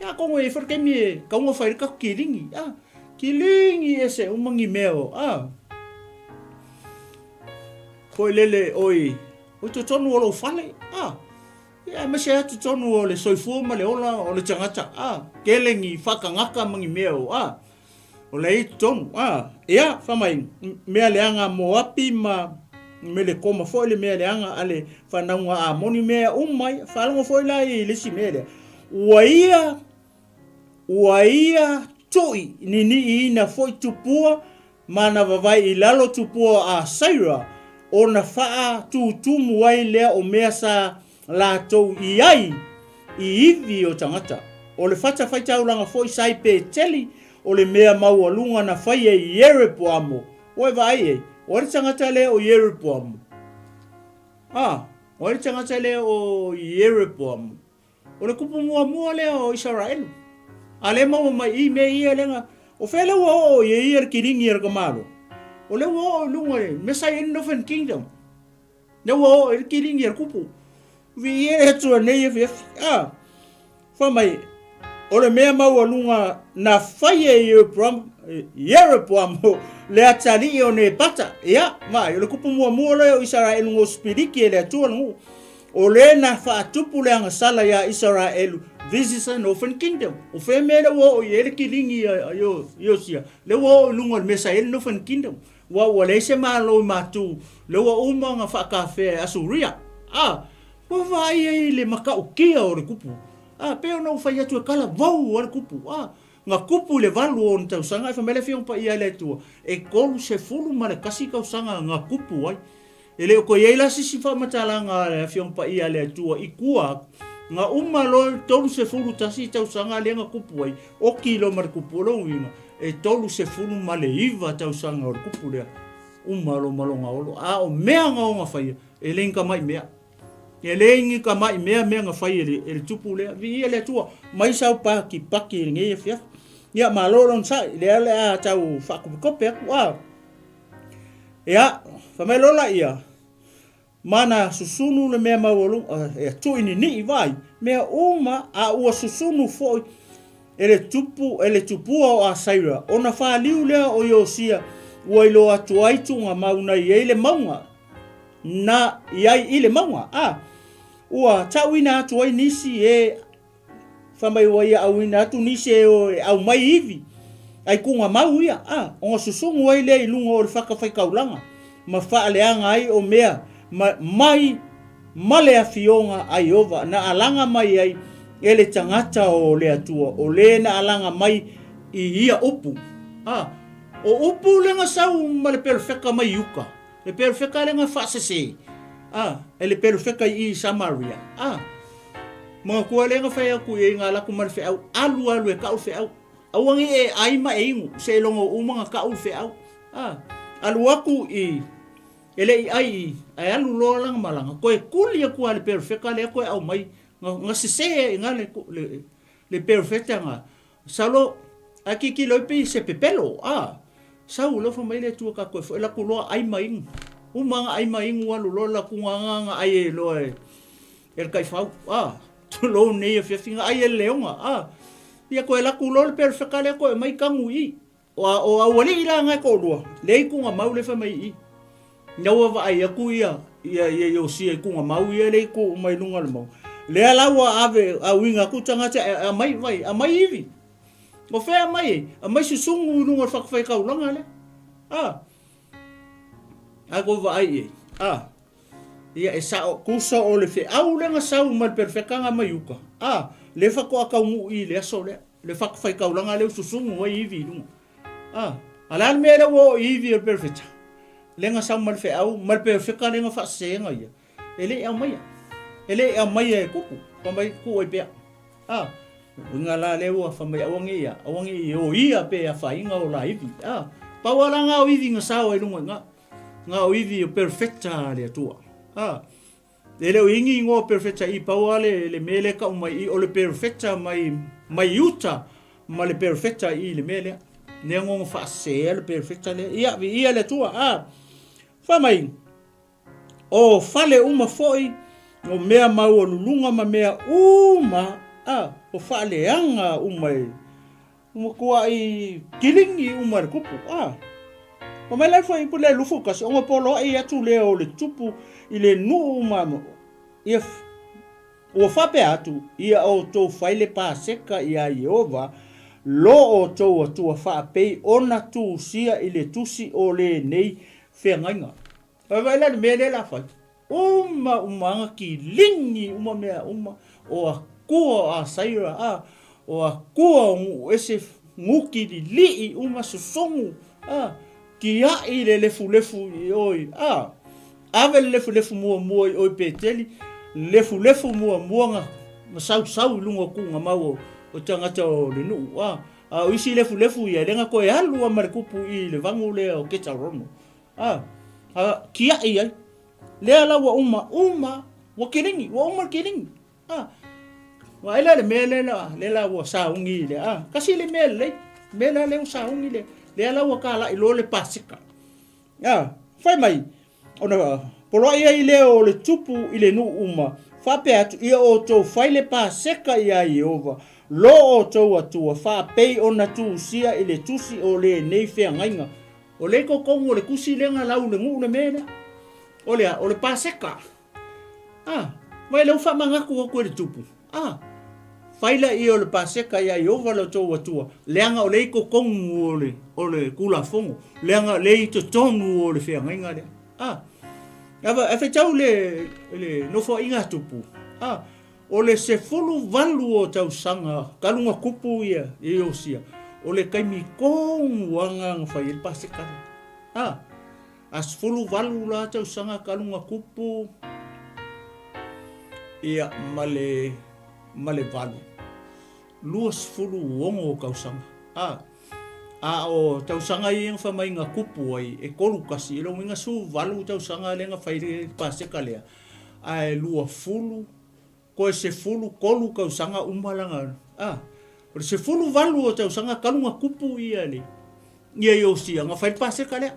Ya kongo e forkemi kongo fai ka kilingi. Kilingi ese umangi meo. Koe lele oi. O te tonu o lo fale. Ia mese atu tonu o le soifua ma le ola o le tangata. Kelengi whakangaka mangi meo. O le i tonu. Ia whamai mea leanga mo api ma me le koma foi le mea leanga ale whanaunga a moni mea umai. Whalonga foi la i lisi mea lea. Uaia toi ni ina foi tupua mana vavai i lalo tupua a Saira o na faa tumu ai lea o mea sa la tou i ai i ivi o tangata. O le fata fai taulanga foi sai pe teli o le mea mau alunga na fai e Jeroboamo. Oe vai e, o le tangata lea o Jeroboamo. O le tangata le o Jeroboam. O le kupu mua le o Israel. A le mau mai I me ia lenga. O fele o ia kiringi er kamalo. O le o lunga le Messiah in Northern Kingdom. Le o el kiringi er kupu. Vi e tua nei e fa mai. O le mea mau lunga na fai Jeroboam le atali o ne pata. Ia, mai, o le kupu mua le o Israel ngo spiriki e le atua ngu. O le na fa tupu le anga sala ya Israel. This is an Northern Kingdom. O fe me le o ele kiringi yo sia. Le o lunga Messiah in Northern Kingdom. Wa le se malo matu. Le o uma nga fa kafe asuria. Wa vai le maka o kia o le kupu. Pe no fa atu kala vau o le kupu. Nga kupu le valu o ntau sanga fa mele fiong pa ia le tu. E kolu se fulu ma le kasi kau sanga nga kupu ai. Ele ko yela sisi fa matalanga le fiong pa ia le tu I kua. Nga uma lo tolu se fulu tasi tau sanga le nga kupu ai. O kilo mar kupu lo ina. E tolu se fulu ma le iva tau sanga o le kupu le. Uma lo malonga olo. O mea nga o nga fai. Ele inka mai mea. Ele ingi ka mai mea nga fai ele tupu le. Vi ele tua. Mai sau pa ki paki nge e fia. Ia malolon sa. Le a tau whakupikope aku. Ia. Whamelola ia. Mana susunu le mea mawolung. E tu ini ni vai. Mea uma a ua susunu foi. Ele tupu o a saira. Ona wha liu lea o Iosia. Ua ilo atu aitunga mauna I eile maunga. Na iai ile maunga. Ua tauina atu ai nisi e. Whamai wa ia auina atu nisi e o au mai hivi. Ai kunga mau ia. Onga susungu ai lea ilunga o le whakawhai kaulanga. Ma whaaleanga ai o mea. Mai male a fionga ai ova. Na alanga mai ai. Ele tangata o le atua. O le na alanga mai I ia upu. O upu lenga sau ma le perfeka mai yuka. Le perfeka lenga whaasese. Ele perfeka I Samaria. Mga kua lenga whai aku e ngā laku mara whai au. Alu e kau whai au. Awangi e aima e ingu. Se longo umanga kau whai au. Alu aku I. Ele I ai. Ai alu loa langa malanga. Koe kuli aku le perfeka le koe au mai. Nga sese nga le perfecta nga. Salo. Aki ki loipi se pepelo. Sau lo fa mai le tua ka koe. Fo la kuloa aima ingu. Umanga aima ingu alu lola kunganga ai e loe. El kai fau. Tu lo nei e fiafinga ai e leonga. Ia koe la kuloa le perfecta le koe mai kangu I. O awali ila ngai ko lua. Lei kunga mau le fa mai I. Naua va ai aku ia. Ia yo si e kunga mau ia lei ko mai lunga le mau. Lea laua ave a winga ku tangata a mai vai a mai hivi. O fe a mai susungu nunga whakawhai kaulanga le. A ko va ai ia e sao kusa o le fe au lenga sau mal perfekanga mai uka. Le whako a kaungu I le aso le. Le whakawhai kaulanga le susungu ai hivi nunga. Alal mea wo hivi e perfecta. Lenga sau mal fe au mal perfeka lenga whasenga ia. Ele a mai Ele a mai e kuku, whamai ku oi pea. Winga la lewa whamai awangi ia o ia pea whainga o la iwi. Pawalanga o iwi nga sao e lunga nga o iwi o perfecta le atua. Ele o ingi ngō perfecta I pawale le mele ka umai I o le perfecta mai yuta ma le perfecta I le mele. Ne ngō whaasea le perfecta le. Ia le atua. Whamai o fale uma foi o mea mau anulunga ma mea uma o whaaleanga umai kua I kilingi umar kupu o mai lai whai pule lufu kasi o polo ai atu leo le tupu I le nuu mamo o whape atu ia o tō whaile pāseka ia Jehova lo o tō atua whapei ona tū sia I le tusi o le nei whengainga vai lai mele la whai umanga ki lingi mea o a kua a saira o a kua ese nguki li susongu ki ai le lefu I oi ave le lefu mua I oi peteli lefu mua nga sau lunga kunga mau o tangata o le nu o isi lefu ia lenga koe alu a marikupu I le vangu le o keta rono ki ai Lea lawa uma Wa kiringi, wa umar kiringi. Wa ela le mele wa saungi le. Kasi le mele le saungi le. Le ala wa kala ilo le pasika. Fai mai. Ona polo ia ile o le tupu ile nu uma. Fape atu ia o tau fai le pasika ia Yehova. Lo o tau atua. Fa pei ona tu sia ile tusi o le nei fea ngainga. O le kokongu o le kusi lenga lau le ngu le mele. O le pasika. Mai leu fa mangaku o koe le tupu. Faila i o le paseka ia Yehova lo tau atua. Leanga o le kokongu o le kula fongo. Leanga le i to tonu o le fea ngainga le. Efe tau le nofo inga tupu. O le se fulu valu o tau sanga. Kalunga kupu ia i o sia. O le kaimi kongu wanga ngafai il paseka. As fulu valu la tau sanga kalunga kupu. Ia male valu. Luas fulu wongo o kausanga. O tausanga i nga whamai ngā kupu ai e kolu kasi. E lo inga su valu tausanga le nga whaire paseka lea. Ai lua fulu. Koe se fulu kolu kausanga umalanga. O se fulu valu o tausanga kalunga kupu ia le. Ia i o sia nga whaire paseka lea.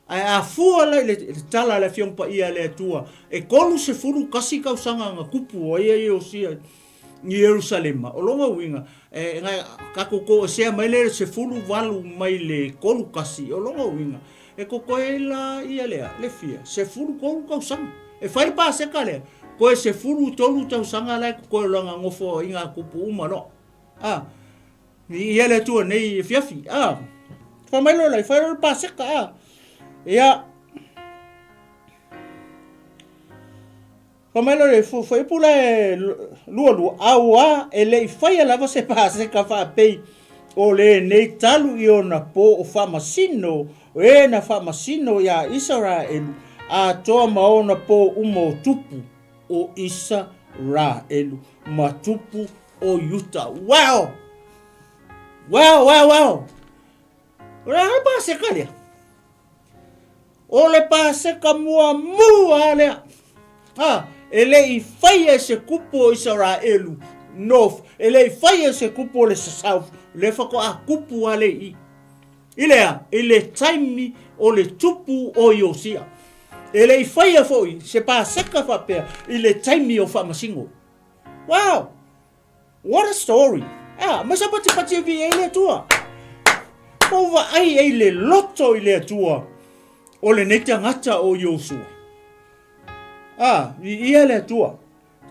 Ai a fua lai le tala le fiongpa ia le atua. E kolu se fulu kasi kausanga nga kupu ia i o sia. Ni Jerusalema. O longa winga. Ngai kako sea mai le se fulu valu mai le kolu kasi. O longa winga. E koko e la ia lea. Le fia. Se fulu kolu kausanga. E whaire pa seka lea. Koe se fulu tolu tausanga lai koe langa ngofo inga kupu uma no. Ia le tua nei fiafi. Whamailo lai. Whaire pa seka. Ia. Pamelo le foi pula lua aua ele fai lava se pase ka fa pei o le nei talu i ona po o famasino e na famasino ya Israel a toa maona po umo tupu o Israel ma tupu o Yuta. Wow. Ora pase ka le. O le pase ka mua le. Ele I whaia se kupo o Israelu North. Ele I whaia se kupo o le South. Le whako a kupu ale I. Ilea, ele taimi o le tupu o Iosia. Ele I whaia foi, se pa seka whapea, ele taimi o whamasingo. Wow! What a story! Masa pati vi ele tua. Ova ai ele loto ele tua. O le neta ngata o Iosua. Ia le tua.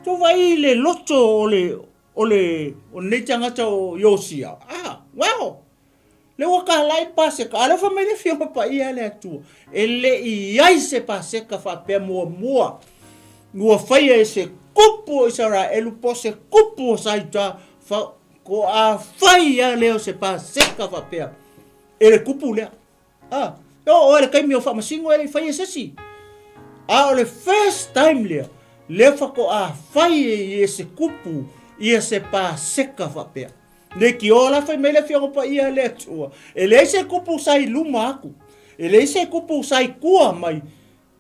To vai le loto o ne tangata o Iosia. Wow. Le waka lai paseka. Ale fa me le fia pa ia le tua. Ele iai se paseka fa pe mua. Ngua faia se kupu Israel po se kupu saita fa ko a faia le se paseka fa pe. Ele kupu le. O ele kai mi o fa masingo ele faia sesi. O le first time le whako a whai I se kupu I se pa seka whapea. Ne ki ola whai mele whiongopa ia le atua. E le se kupu sai luma aku. E le se kupu sai kua mai.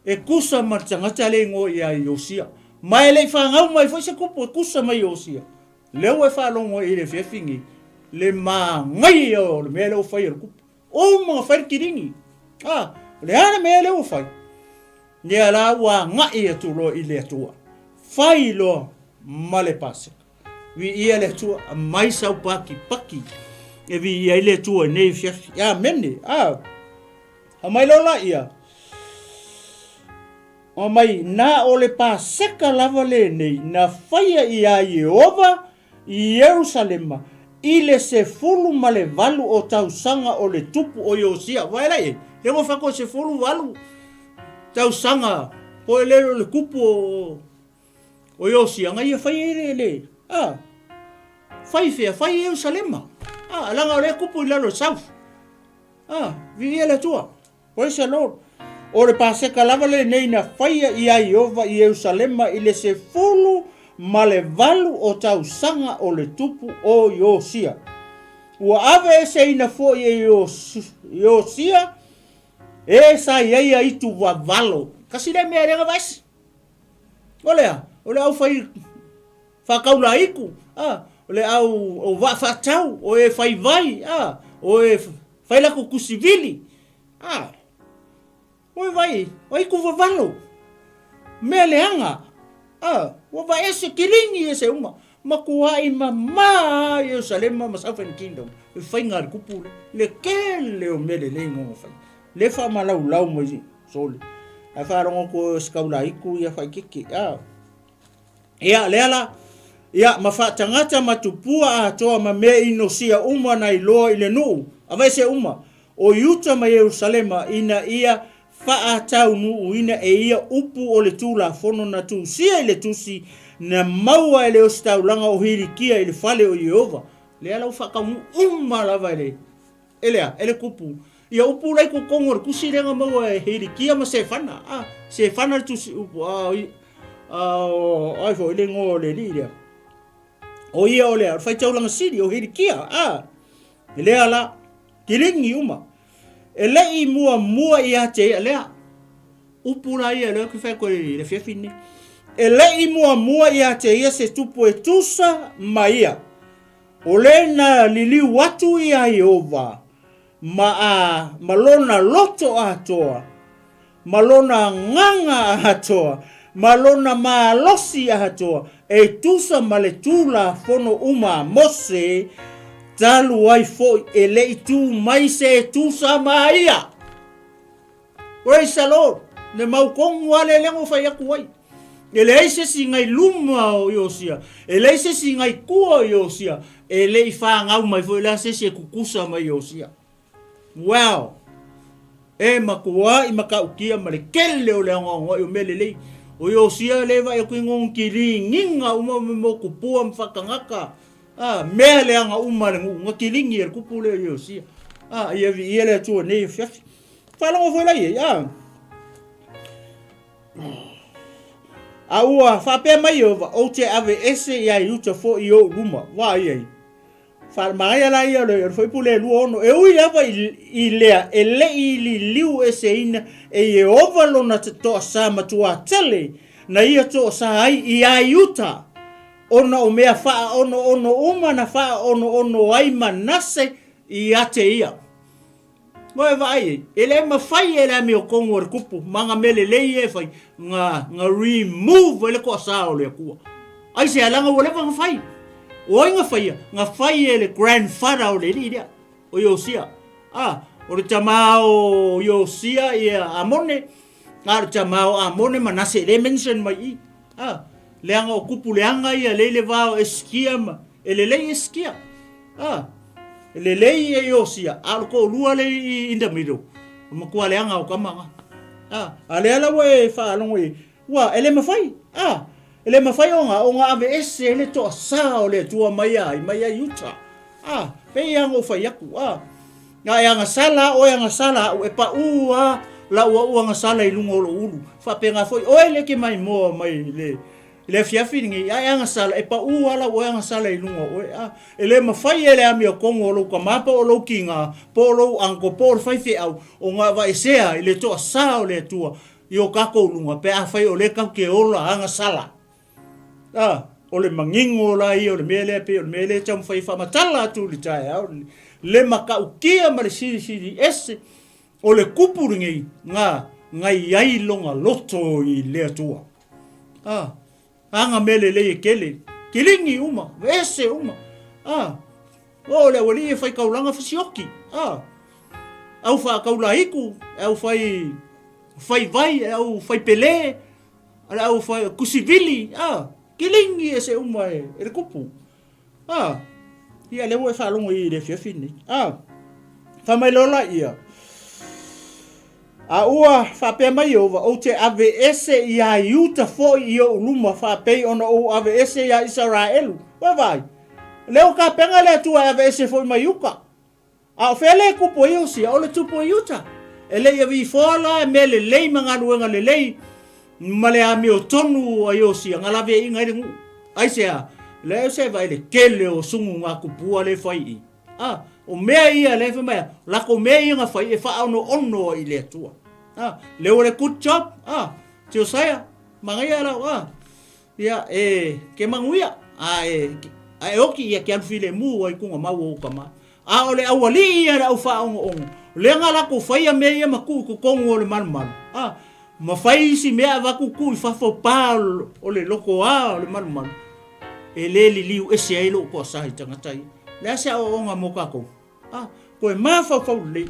E kusa martangata le ngo ia Iosia. Mai le whangau mai whai se kupu e kusa mai Iosia. Leo e whalongo I le whiawhingi. Le maa ngai o le mele o whai le kupu. O mga whai kiringi. Le ana mele o whai. Nia la wa ngai atu lo I le atua. Whai lo male paseka. Vi ia le atua mai sau paki. E vi ia le atua nei fiafi. Mene. A mai lo la ia. O mai na o le paseka lava le nei. Na whaia ia Yehova I Jerusalema. I le se fulu male valu o tau sanga o le tupu o Iosia. Waela e. Le mo whako se fulu valu. Tau sanga, po le kupu o Iosia, ngai e whai le. Whai fea, whai Jerusalema. Langa o le kupu I lalo south. Vi le tua. Praise the Lord. O le paseka lava le nei na whaia I a Jehova I Jerusalema I le se fulu ma le valu o tau sanga o le tupu o Iosia. Ua ave e se ina fo I Iosia, e sa ia itu wa valo. Kasi le mea renga vaisi. ole au fa kaula iku ole au o va fa tau o e fai vai o e fai la ku kusivili o vai o iku valo me leanga o va ese kilingi ese uma makuai mama Yerusalema ma Southern Kingdom e fai ngar kupu le kele o mele le ngo fai le fa malau lau mo sole a fa rongo ko skaula iku ia fai kiki ia leala ia mafa tangata matupua atoa ma me inosia uma na iloa ile nu ava se uma o yuta ma Yerusalema ina ia fa atau nu ina e ia upu o le tula fono na tu sia ile tusi na maua ele o staulanga o hirikia ile fale o Yehova leala ufa ka uma lava ele kupu ia upu lai ko kongor kusirenga maua e hirikia ma se fana tusi upu ai fo ile ngo le liria o ia o le fai taulanga siri o hirikia leala kilingi uma elei mua ia te lea upu lai ele ko fa ko le fefini elei mua ia te ia se 𝚗𝚑𝚦𝗒𝚘𝚒𝚑 maia ole na lili watu ia Yehova malona loto atoa malona nganga atoa malona malosi atoa e tusa maletula fono uma Mose talu ai foi elei tu mai se tusa maia praise the Lord ne mau kong wale lengo fai aku wai elei se singai luma o Yosia elei se singai kua o Yosia elei fa ngau mai foi la se kukusa mai Yosia wow e makua i makaukia malekele o le ngo o melelei o Yosia leva e kuingong kilinginga uma mo kupua mfakangaka mele anga uma nga kilingi er kupule o Yosia ia vi ele tu ne fiafi fala o foi lá aua fa pe mai o te ave ese ia yuta fo i o luma wa ia fa mai la ia le foi pule lu ono e ui ava i lea ele i liu ese ina e Yehova lona te to sa matua tele na ia to sa ai ia yuta ona o mea fa ono uma na fa ono ai manase i ate ia Moe vai, ele ma fai ele me o kongor kupu, manga mele le fai nga remove ele ko sa o le ku. Ai se alanga o le nga fai. O nga fai ele grandfather o le dia. O Yosia. O le tamao Yosia ia amone. Nga tamao amone manase le mention mai. Le anga o kupu le anga ia le vao eskia ma. Ele le eskia. Lelei e Yosia alko lua le in the middle makua le anga o kamanga ale ala we fa long we wa ele mafai onga ave ese ele to sa o le tua mai yuta pe yang o fa yaku nga sala o e pa la nga sala i lungo lo ulu fa pe nga foi o ele ke mai mo mai le fiafingi nga sala e pa ala o nga sala i lungo ele mafai ele ami o kongo lo ka mapa o lo kinga po lo anko por fai fe au o nga va esea ile to sa o le tua yo ka ko lunga pe a fai o le ka ke ola nga sala o le mangingo la i o le mele cham fai fa matala tu li tai le maka ukia ma le siri ese o le kupuringi nga ai longa loto i le tua anga mele le kele kilingi uma ese uma o le wali fai kaulanga fasioki au fa kaula iku au fai vai au fai pele au fai kusivili kilingi ese uma e kupu ia le wo fa longo i le fiafini fa mai lola ia ua fa pe mai o te ave ese ia yuta fo i o luma fa pe ona o ave ese ia Israelu vai leo ka penga le tu ave ese fo mai yuka fele ku po yo si o le tu po yuta ele ia vi fola mele le manga luenga le male ami o tonu ayo si ngala ve inga ringu ai le se vai le kele o sungu nga ku pua le fai o mea ia le mea la ko mea ia fai e fa ono i le tua le ore good job tio saya mangai ala ia ke manguia a oki ia ke alfile mu ai kunga mau o kama a ole awali ia au fa on le ngala ko faia me ia maku ko kongo le man ma fai si me ava ku ku fa fo pal ole loko a le man le liu ese ai lo ko sai tanga tai le se o nga mo ka ko ko ma fa le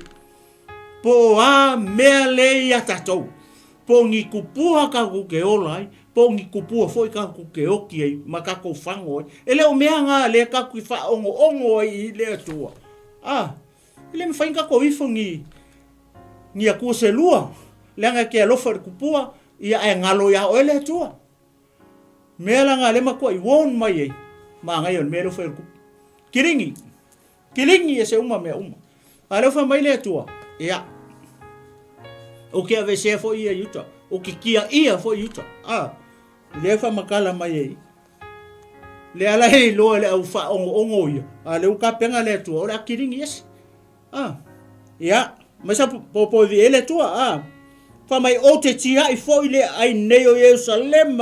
po a me le ia tatou po ngi kupua ka ku ke olai po ngi kupua foi ka ku ke oki ai maka ko fango ele o mea nga le ka ku fa ongo ai le tua ele me fainga ko ifo ngi aku se lua le nga ke lo fa kupua ia e ngalo ya o le tua me la nga le ma ko i won mai ai ma nga yon me lo fa kiringi ese uma ale fa mai le tua ia o ke ave se fo ia yuta o ke kia ia fo yuta le fa makala mai ai le ala hei lo le au fa ongo ia le u ka penga le tua o le kiringi yes ia masa popo vi ele tua fa mai o te tia i fo ile ai neo Jerusalem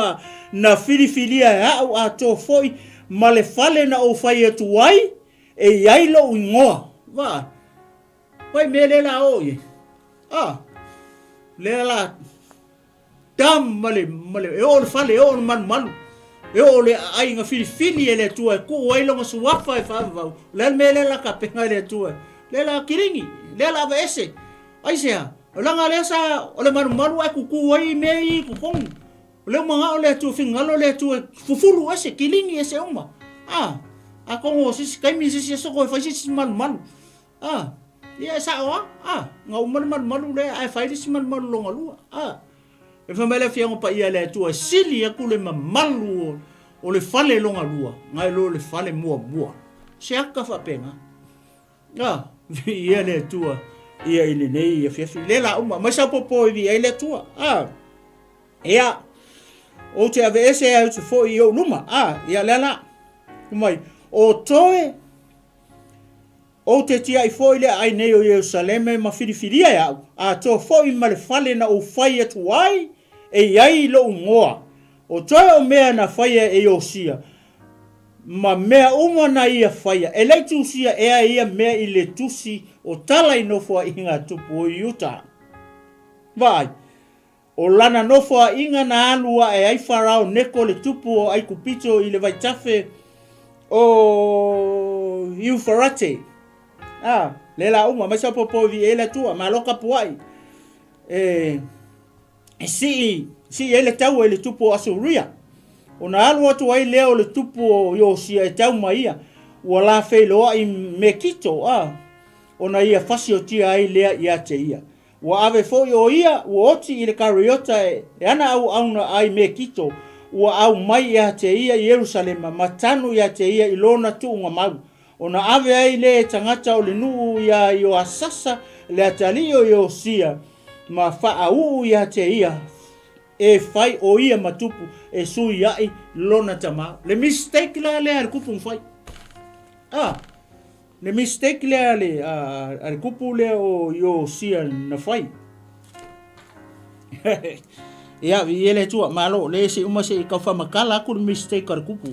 na filifilia au ato foi male fale na o fai tu ai e ai lo ngoa va vai mele la o ye le la dam male e o fale o man e o le ai nga fili ele tua ku wai lo so wafa e fa le mele la ka penga le tua le la kiringi le la vese ai sea la nga le sa o le man wa ku wai me ku pong le manga o le tu fingalo le tu fufulu ese kilingi ese uma a kongo sis kai mi sis so ko fa sis man ia sa nga man le ai fa sis man longa lua e fa mele fiango pa ia le tu sili ku le malu o le fale longa lua ngai lo le fale mua se aka fa penga ia le tu ia ile nei ia fiafi le la uma ma sa popo ia le tu ia o te ave ese au te fo i o luma ia lela kumai o toe o te tia i fo ile ai nei o Jerusalem ma filifilia ia to fo i male fale na o fai atu ai e ai lo ngoa o toe o mea na fai e Osia ma mea uma na ia fai e le tusia e ia mea i le tusi o tala i no fo inga tupu o Utah vai o lana nofo inga na alua e ai farao neko le tupu o ai kupito i le vai tafe o 𝚗𝚑𝚙𝚎 le la uma ma sa popo vi ele tua ma loka puai si ele tau ele tupu o Asuria o na alua tu ai leo le tupu o Iosia e tau maia o la feiloa i Mekito o na ia fasi o tia ai lea ia te ia wa ave fo yo ia wa oti ile kariota e ana au na ai Mekito wa au mai ya te ia Jerusalem matanu ya te ia ilona tu nga mau ona ave ai le tangata o le nuu ya yo asasa le atalio yo sia ma fa au ya te ia e fai o ia matupu e sui ai lona tama le mistake la le ar kupu fai le mistake le al kupu le o yo sia na fai ia vi ele tua malo le se uma se ka fa makala ku mistake al kupu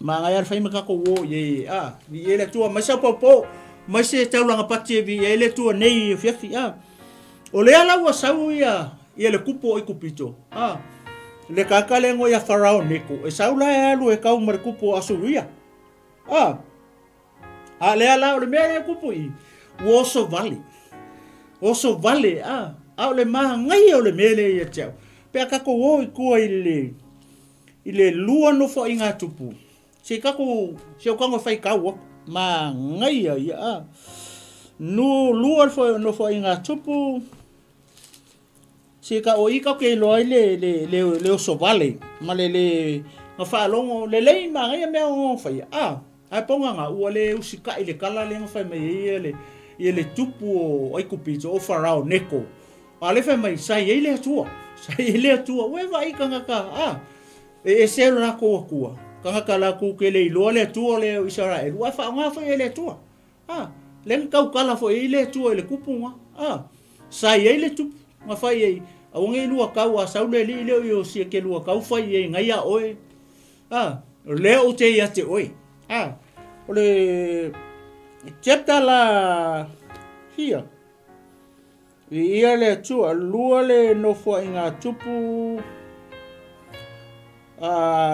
ma ngai ar fai makako wo ye vi ele tua ma sa popo ma se taulanga pati vi ele tua nei fiafi o le ala wa sau ia le kupu o kupito le kakalengo ya farao neko e saula e alu e kau mar kupu Asuria le ala o le mea kupu i Oso Valley au le maha ngai o le mele ia tau pe kako wo i kua i le lua no fo inga tupu se kako se o kango fai kau ma ngai ia no lua no fo inga tupu se ka o i ka ke lo le Oso Valley ma le nga fa longo le ma ngai me o fai ai ponga nga ua le usika i le kala le nga fai mai le tupu o ai kupito o farao neko ale fai mai sai ele atua we vai kanga ka e selo na ko kanga kala ku ke le lo le atua le Israel wa fa nga fa ele atua le kau kala fo ele atua le kupunga sai ele tupu nga fai Au ngai lua kau a saule li leo yo sia ke lua kau fai e ngai a oe. Leo te ia te oe. Ole chapter la here. Ia le tua lua le no fo inga tupu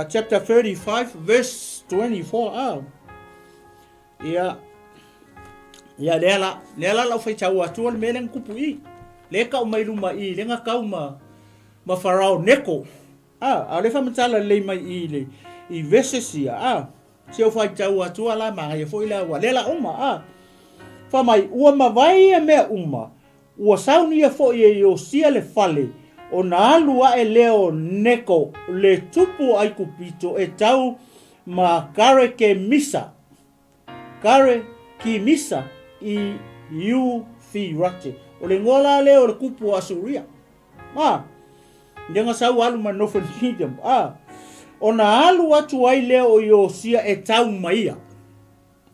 chapter 35 verse 24 ia lela la fai chau atu le meleng kupu I le ka mai luma I le nga kau ma farao neko le fa mtala le mai I le I vesesia se o fai chau atu la ma ia foi la wa lela uma fa mai ua ma vai me uma ua saunia fo I o sia le fale o na alua e leo neko le tupu ai kupito e tau ma kare ke misa I 𝚘𝚘𝚎𝚘𝚘 o le ngola leo le kupu asuria denga sau alu ma Northern Kingdom o na alu atu ai leo o sia e tau maia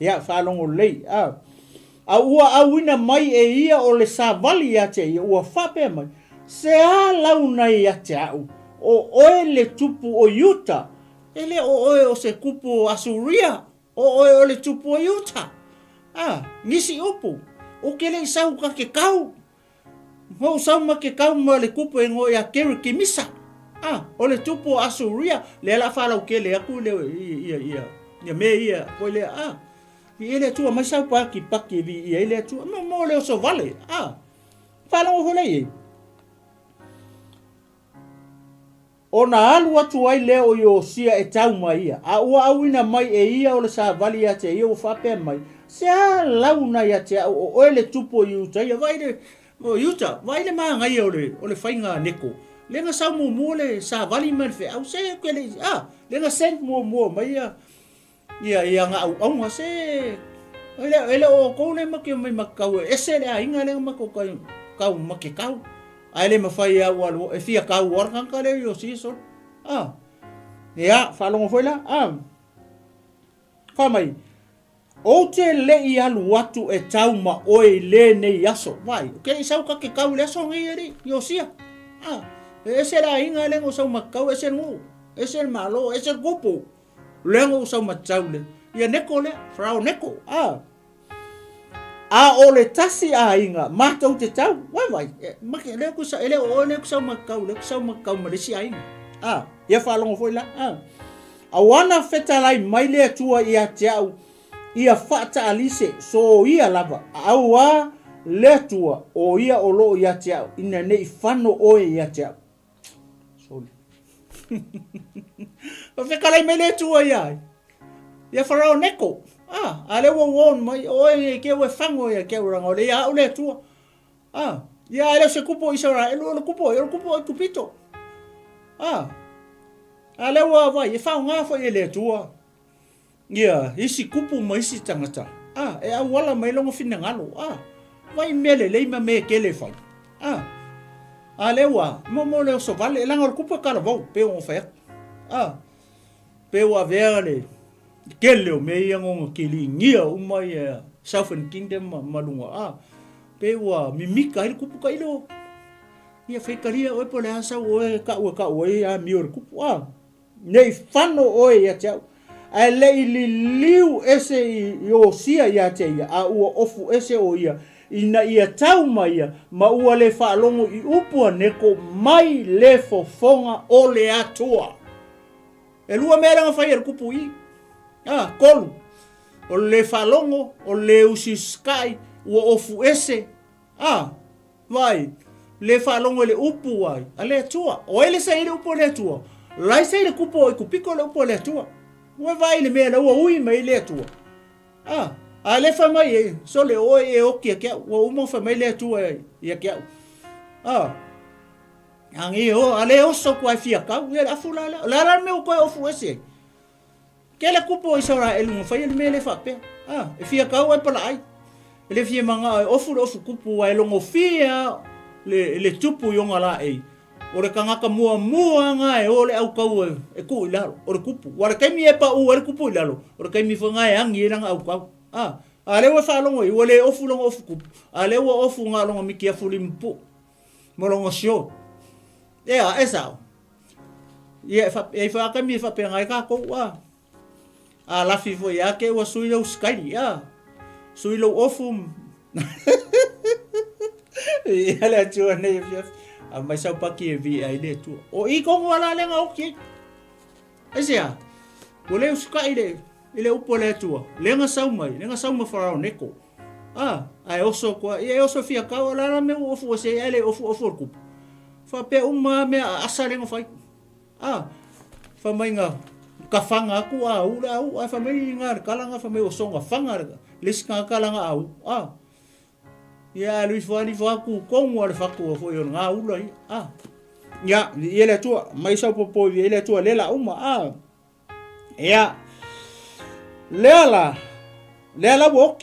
ia whalongo lei a ua awina mai e ia o le savali ia te ia ua whape mai se a launa ia te au o oe le tupu o Utah ele o oe o se kupu asuria o oe o le tupu o Utah nisi upu o kele sau ka ke kau ho sau ma ke kau ma le kupu e ngo ia kere ki misa o le tupu o asuria le la fala o kele aku le ia me ia po le I ele tua mai sau pa ki paki vi ia ele tua mo le o so vale fala o hole o na alu atu ai leo yo sia e tau mai ia ua awina mai e ia o le sa vali ia te ia o whape mai se a launa ia te o ele tupu o Utah ia vai le maa ngai o le whainga neko lenga sau mua le sa vali man fe au se kele lenga sent mua mai ia nga au nga se ele o kone maki mai makau ese le a inga le mako kau maki kau ai ma fai au alu e fia kau war kan ka le yo si so ia falongo foi la fa mai o te le I alu watu e tau ma oe le nei aso vai ke sau ka ke kau le so ngi ri yo sia ese la inga le ngo sau makau ese ngu ese malo ese gopo le ngo sau matau le ia neko le frau neko o le tasi inga matou te tau vai make le ku sa ele o le ku sa makau ma le si inga ia falongo foi la awana fetalai mai le tua ia tiau ia fata alise so ia lava aua le tua o ia o lo ia tiau ina nei fano o ia tiau sorry fetalai mai le tua ia farao neko ale won mai o ke we fango ia ke rango le ia o le tua ia ele se kupo Israel o kupo kupito ale wa vai e fa nga fo ele tua ia isi kupu mai si tangata e a wala mai longo fina ngalo vai mele le ma me ke le fai ale wa mo le so vale langa kupu kala vo pe on fa pe wa verde kele o me ia ngongo kili ngia umai Southern Kingdom malunga pe wa mimika ile kupu ka ilo ia fekaria o po le asa o ka o ia mior kupu nei fano o ia tau ai le liu ese yo sia ia te ia ua ofu ese o ia ina ia tau mai ma ua le whaalongo I upua neko mai le fofonga o le atua e lua mea nga whai kupu I kolu o le whalongo o le usi sky ua ofu ese vai le whalongo le upu ai a le atua o ele sa ile upu le atua lai sa ile kupu o kupiko le upu le atua ua vai le mea ua ui mai le atua a le wha mai so le oe e oki a kia ua umo wha mai le atua I a kia angi a le oso kua fia kau ia afu la me o koe ofu ese ke le kupu o Israel mo fai le mele fa pe e fia kau e pala ai le fia manga ofu kupu ai longo fia le tupu yonga la o le kangaka mua nga e o le au kau e ku ilalo o le kupu wa le kaimi e pa u le kupu ilalo o le kaimi fa ngai angi e langa au kau a le wa fa longo I o le ofu longo ofu kupu a le wa ofu nga longo miki a fulimpu mo longo sio Ea, sao? E whakami whapengai ka kou a. A lafi fo ia ke ua sui lau skairi a. Sui lau ofum. Ia lea tua nei fiaf. A mai sau paki e vi ai le tua. O I kongo ala lenga oki. Aisea. O leo skai le. Ile upo le tua. Lenga sau mai farao neko. Ai oso kwa. Ia oso fia kau ala me ofu o se ele ofu o kupu. Fa pe uma me asa lenga fai. Fa mai nga kafanga aku au fa mai nga kalanga fa mai osonga fanga leska kalanga au ya lui fali faku como al faku fo yo nga ula ya ele tu mai sa popo ele tu lela uma ya lela wok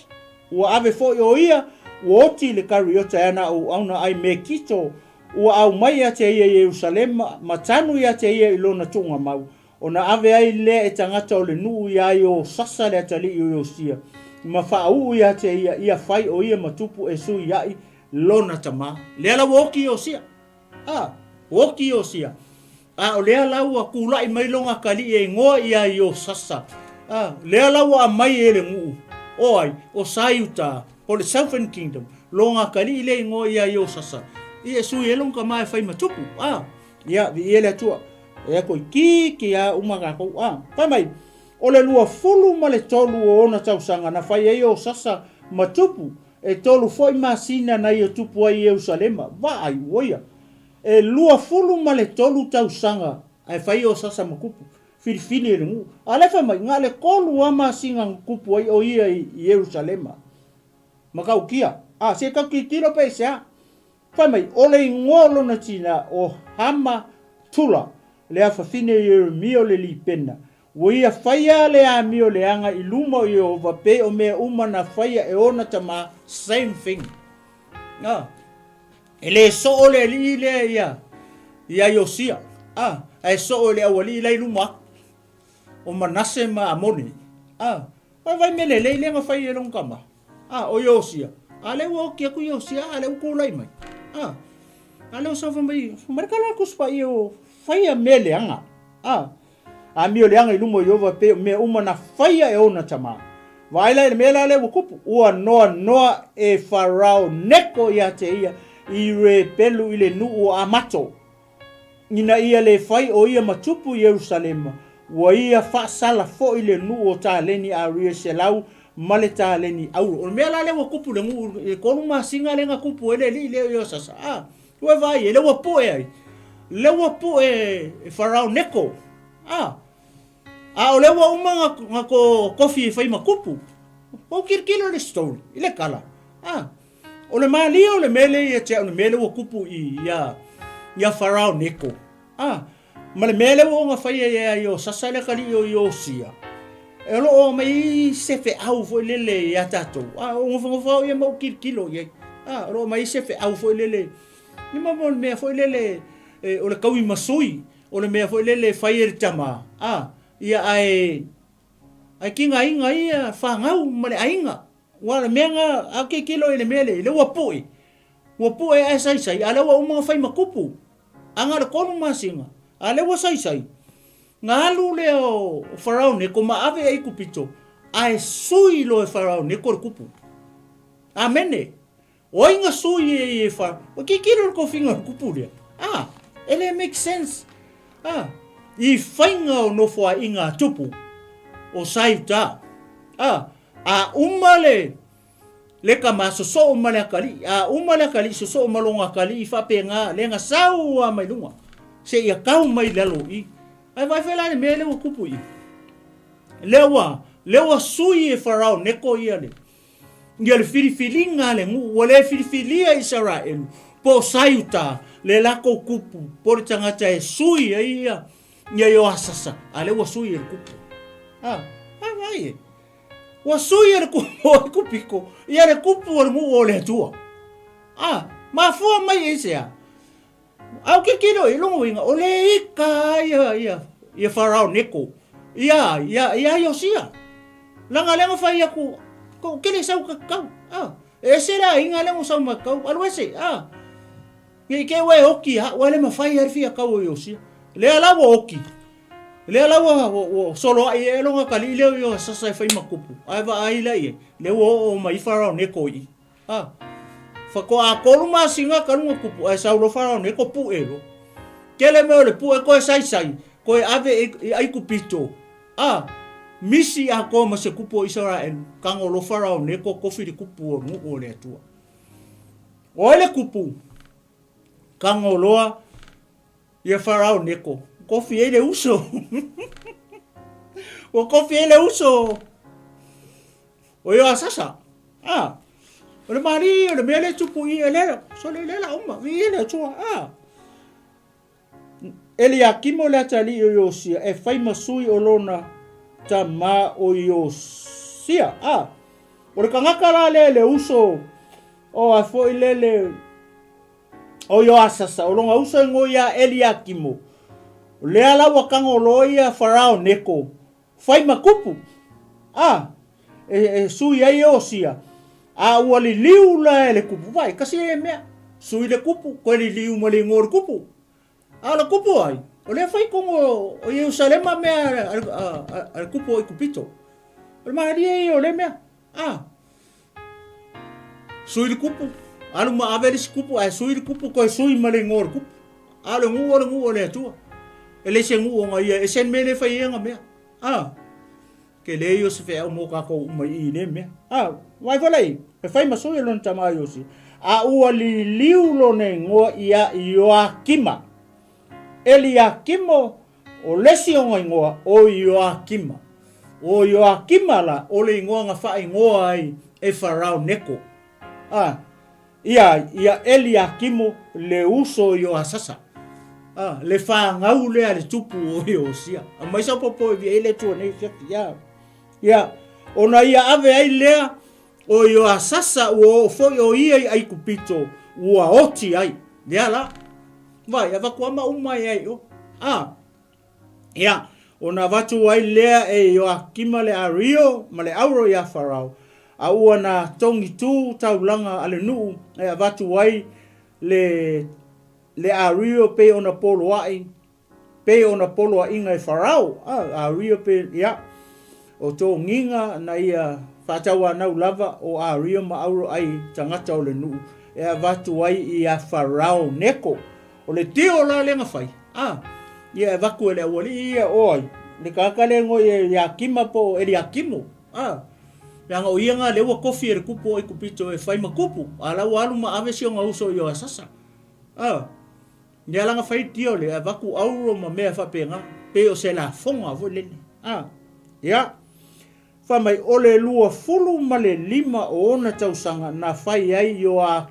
wa ave fo yo ia woti le kariota ana au ana ai mekito ua au mai a te ia Jerusalem matanu ia te ia ilona tunga mau ona ave ai le e tangata o le nuu ia o sasa le atali i o sia ma whaau ia te ia fai o ia matupu e sui ai lona tama lea la woki o sia woki o sia o lea lau a kulai mai longa kali e ngoa ia o sasa lea lau a mai e le nguu oai o Sayuta o le Southern Kingdom longa kali le ngoa ia o sasa ia sui elong ka mai fai matupu ia vi ele tua e ko ki a umaga ko pa mai o le lua fulu ma le tolu o ona tausanga na fai e o sasa matupu e tolu foi masina na i tupu ai Jerusalem vai oia e lua fulu ma le tolu tausanga ai fai o sasa makupu filifili e ngu ale fa mai ngale kolu ama singa kupu ai o ia i Jerusalem makau kia se ka ki tiro pe sa fa mai ole ngolo na tina o hama tula le a fafine Yeremia le lipena wo ia faia le a mio le anga i luma i o vape o mea uma na faia e ona tama same thing ele so ole li le ia Yosia ai so ole awali le luma o manase ma amoni vai mele le ma faia long kama o Yosia ale wo kia ku Yosia ale ku lai mai ale o safa mai markala ku spa io faia mele anga a mio le anga i lumo iova pe me uma na faia e ona tama vai lai mele le kupu ua noa e farao neko ia te ia i re pelu i le nuu a mato ina ia le fai o ia matupu Jerusalem wa ia fa sala fo i le nuu o ta leni a ria selau male ta leni au o mele le kupu le ngu e konu ma singa le nga kupu ele li le yo sasa ua vai le wa po ai le wa po e farao neko o le wa uma nga ko kofi fai makupu o kirkilo le story ile kala o le mali o le mele ia te o le mele wa kupu i ia farao neko ma le mele o nga fai ia yo sasa le kali yo sia e lo o mai se fe au fo lele ia tato o ngo ia mo kirkilo ia lo mai se fe au fo lele ni mo me fo lele o le kaui masui o le mea foi lele fai tama ia ai kinga inga ia whangau ma le ainga wa le mea a ke kilo i le mele le wapoi ai sai ale wa uma fai makupu anga le konu masinga ale wa sai nga alu le o farao ne ko ma ave ai kupito ai sui lo e farao ne ko kupu amene o inga sui e fa o ke kilo ko finga kupu le ele make sense i fainga o no fo inga tupu o Sayuta umale le kama so umale kali umale kali so malonga kali fa penga lenga sau mai lunga se ia kau mai lalo i ai vai fela le mele o kupu i lewa sui e farao neko ia le ngia le filifilinga le ngu wale filifilia Israel po Sayuta le lako kupu por tangata e sui ia yo asasa ale wa sui e kupu vai wa sui e kupiko ia le kupu o ngu o le tua ma fua mai e sea au ke kilo i longo inga o le ika ia farao neko ia Yosia langa fai aku ko kele sau kakau e sera inga lengo sau makau alwese Nge ke we oki ha wale mafai ar fia ka o yosia. Le ala wo oki. Le ala wo solo ai e longa kali le yo sasa fai makupu. Ai va ai lai le wo o mai farao ne koi. Ah. Fa ko a koluma singa kalunga kupu ai saulo farao ne ko pu elo. Kele me le pu e ko sai ko e ave ai kupito. Ah. Misi a ko ma se kupu Israel kango lo farao ne ko kofi di kupu o le tua. O le kupu kango loa ia farao ne ko kofi ele uso. O kofi ele uso. O yo asasa. Ah. O le mari o le mele tupu i ele so le la uma vi ele tua. Ah. Ele akimo le tali yo sia e fai masui o lona tama o yo sia. Ah. O le kangaka le uso o a foi lele o yo asasa o longa uso ngo ya ele akimo. Le ala wakango loia farao neko. Fai makupu. Ah. Sui ai osia. A wali liu la le kupu. Vai, kasi e mea. Sui le kupu. Koe li liu ma le ngor kupu. A la kupu ai. O le fai kongo o Yerusalema mea al kupu o kupito. O le mahari e o le mea. Ah. Sui le kupu. Alu ma averis kupu. Ai sui le kupu koe sui ma le ngor kupu. A le ngu o le atua. Ele se ngu o ngai e sen mele fai nga mea. Ah. Ke le yo se fe o mo ka ko mai I ne mea. Ah, vai volai. E fai maso e lon tama yo si. A ua li liu lo ne ngo ia Joakima. Eliakimo o lesi o ngai ngoa o Joakima. O Joakima la o le ngoa nga fai ngoa ai e farao neko. Ah. Ia Eliakimo le uso yo asasa. Ah, le fa ngau le ale tupu o sia. A mai sa popo vi ele tu nei fiati ya. Ya, ona ia ave ai lea o yo asasa o foi o ia ai kupito o oti ai. Ya la. Vai, ava kwa ma umai ai o. Ah. Ya, ona vatu ai lea e yo akima le ario, ma le auro ya farao. A ua na tongi tu taulanga ale nuu e vatu ai le ario pe ona polo ai pe ona polo ai ngai farao ario pe ya o to nginga na ia fatawa na lava o ario ma auro ai tangata o le nu e vatu ai ia farao neko o le tio la le ngafai ia vaku le wali ia oi le kakale ngo ia kima po e ia kimo yang o ia nga le wa kofi e kupu e kupito e fai makupu ala walu ma ave sio nga uso yo asasa Nia langa fai tio le avaku auro ma mea whapenga pe o se la fonga vo lene. Ya. Fa mai ole lua fulu ma le 5 o ona tausanga na fai ai yo a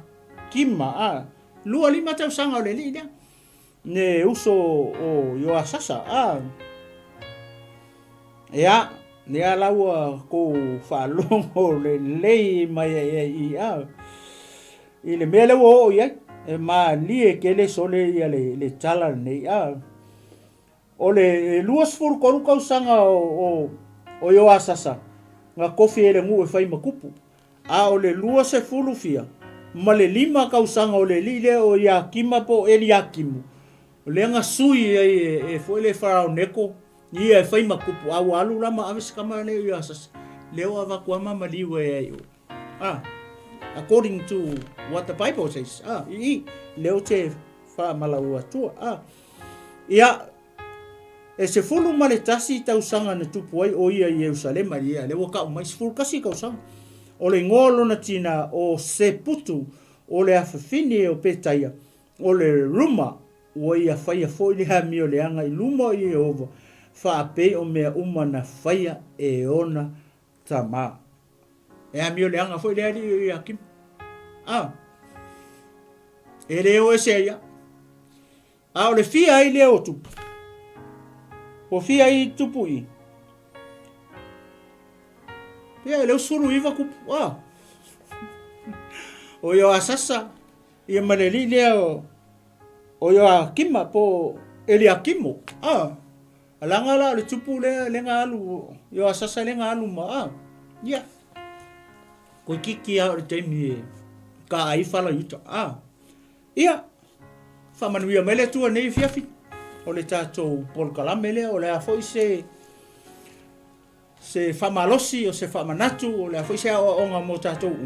kima. Lua 5 tausanga o le li dia. Ne uso o yo a sasa. Ya. Nia laua ko whalongo le lei mai ai. I le mele o iai. E ma lie ke le sole ia le tala nei o le luas furu koru kausanga o yo asasa nga kofi ele ngu e fai makupu o le luas e furu fia ma le 5 kausanga o le lile o ia kima po Eliakimu o le nga sui e foi le farao neko ia e fai makupu alu lama aves kama le yo asasa leo avaku ama maliwe ai according to what the Bible says. Leo te fa malaua tua. Ia e se fulu male tasi tausanga na tupu ai o ia Yerusalema ia le waka mai se fulu kasi kausanga. O le ngolo na tina o se putu o le afafini o petaia o le ruma o ia faia foi le hami o le anga I luma o Jehova fa ape o mea uma na faia e ona tama. E a mio le anga foi le ali ia kim. E le o se ia. O le fia ai le o tupu. O fia ai tupu I. Ia le o suru iwa kupu. O yo asasa. Ia maleli le o yo a kima po Eliakimu. Alanga la le tupu le nga alu. Yo asasa le nga alu ma. Ia. Ko kiki a o te mi ka ai fala yuta. Ia. whamanuia mele tua nei fiafi. O le tātou polkalame lea, o le a foi se whamalosi o se whamanatu, o le a foi se a onga mo tātou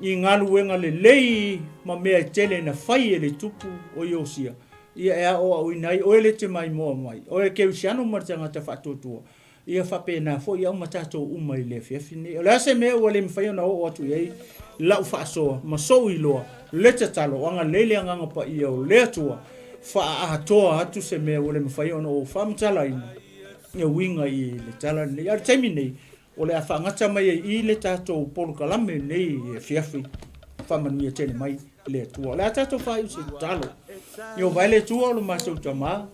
I ngā luenga le lei ma mea tele na whai e le tupu o Iosia. Ia ea o au inai, o ele te mai moa mai. O e keu siano maritanga te whatotua. Ia whape na fo ia ma tātou umai le fiafine. O le ase mea ua le mwhai ona o atu iei, lau whaasoa, ma sou iloa, le tatalo, anga leile anganga pa ia o le atua, wha ahatoa atu se mea ua le mwhai ona o whamtala ina. Ia winga I le tala nei. Ar taimi nei, o le a whangata mai I le tātou polokalame nei e fiafi. Whamanuia tene mai le atua. Le a tātou whai se talo. Ia vai le tua o lo mātou tamā.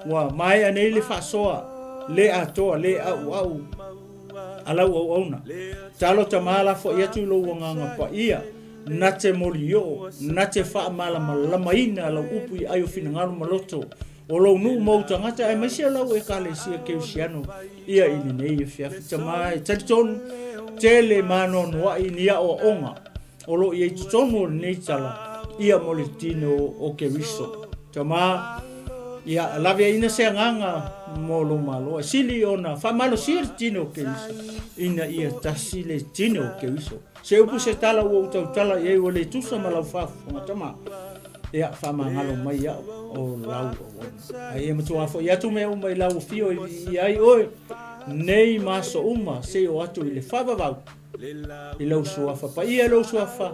Wa mai anei le whaasoa. Le atoa, le au. Alau au auna. Talo tamā la fo ia tu lo wanganga pa ia. Na te moli o. Na te wha malama lamaina lau upu I ayo finangalo maloto. O lo nu mo tangata ai maisia lau e kale sia keu siano ia ini nei e fiafi tamai talitonu tele mano noa I nia o onga o lo ia tutonu o nei tala ia mole tino o keriso tama ia lavia ina se nganga mo lo malo sili ona fa malo sir tino o keriso ina ia tasile tino o keriso se upu se tala o tala ia o le tusa malau fafu tama ia fama ngalo mai ia o lau ai e matua fo ia tu me uma I lau fio I ai oi nei maso uma se o atu I le whavavau I lau suafa pa ia lau suafa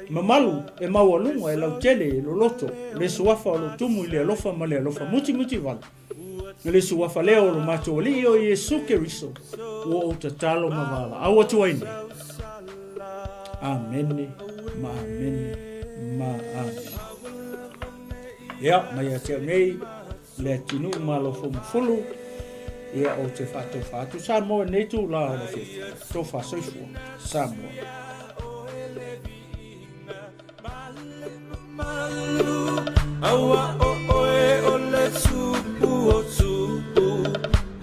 mamalu e maualunga e lau tele e lo loto le suafa o lo tumu I le alofa ma le alofa muti val le suafa leo lo mato li o Yesu Keriso o tatalo mavala au atu ai amen ma amen Ia, mai a tea nei, le tinu malo fulu, ia o te whatu. Samoa nei tu la o le tō whasoifua, Samoa. Awa o oe o le tupu,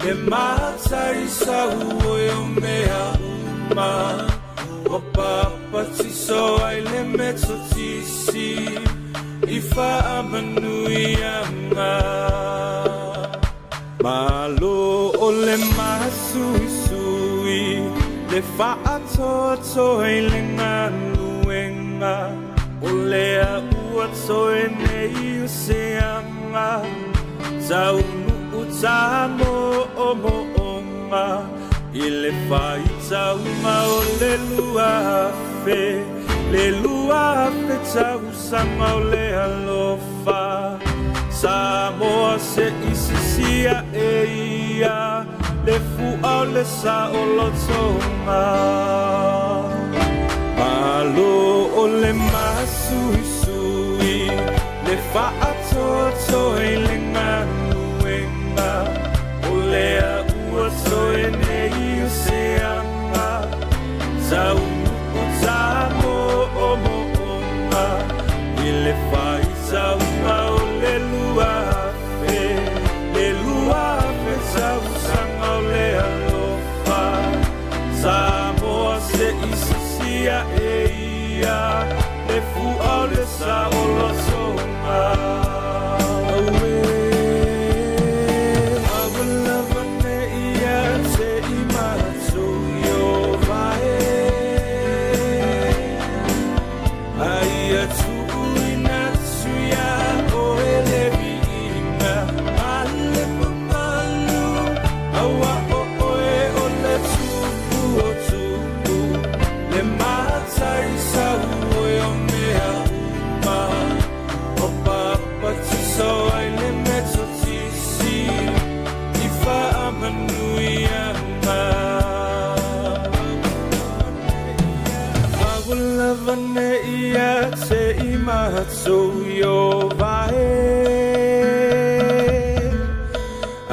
le 𝚘𝚙𝚢𝚛𝚒𝚑𝚝 o mea uma, o 𝚘𝚘𝚙𝚢𝚛𝚒𝚑𝚝 ai le 𝚘𝚘𝚜𝚎 I 𝚘𝚘𝚎 Malo o le masuisui Le whaatoa I le ngaluenga O le aua toe nei o se anga Taunu o tamo o moonga I le whaitaunga o le luafe Le luafe tausanga o le alofa Samoa se isisia e ia Le fua o le sa o lotonga Malo o le masuisui Le whaatoa I le ngaluenga O le aua toe nei o se anga Taunu o tamo o moonga I le whaitaunga o le luafe tausanga o le alofa Samoa se isisia e ia Le fua o le sa o lotonga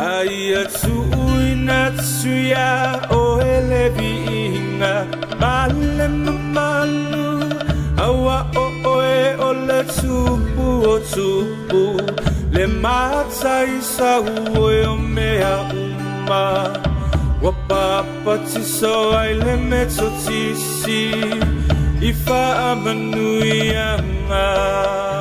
Aia tuuinatsuya o eleviinga Male mamalu Awa o oe o le tupu Le 𝚘𝚙𝚢𝚛𝚒𝚑𝚝 o mea uma Wapapatiso ai le 𝚘𝚘𝚎 I 𝚘𝚎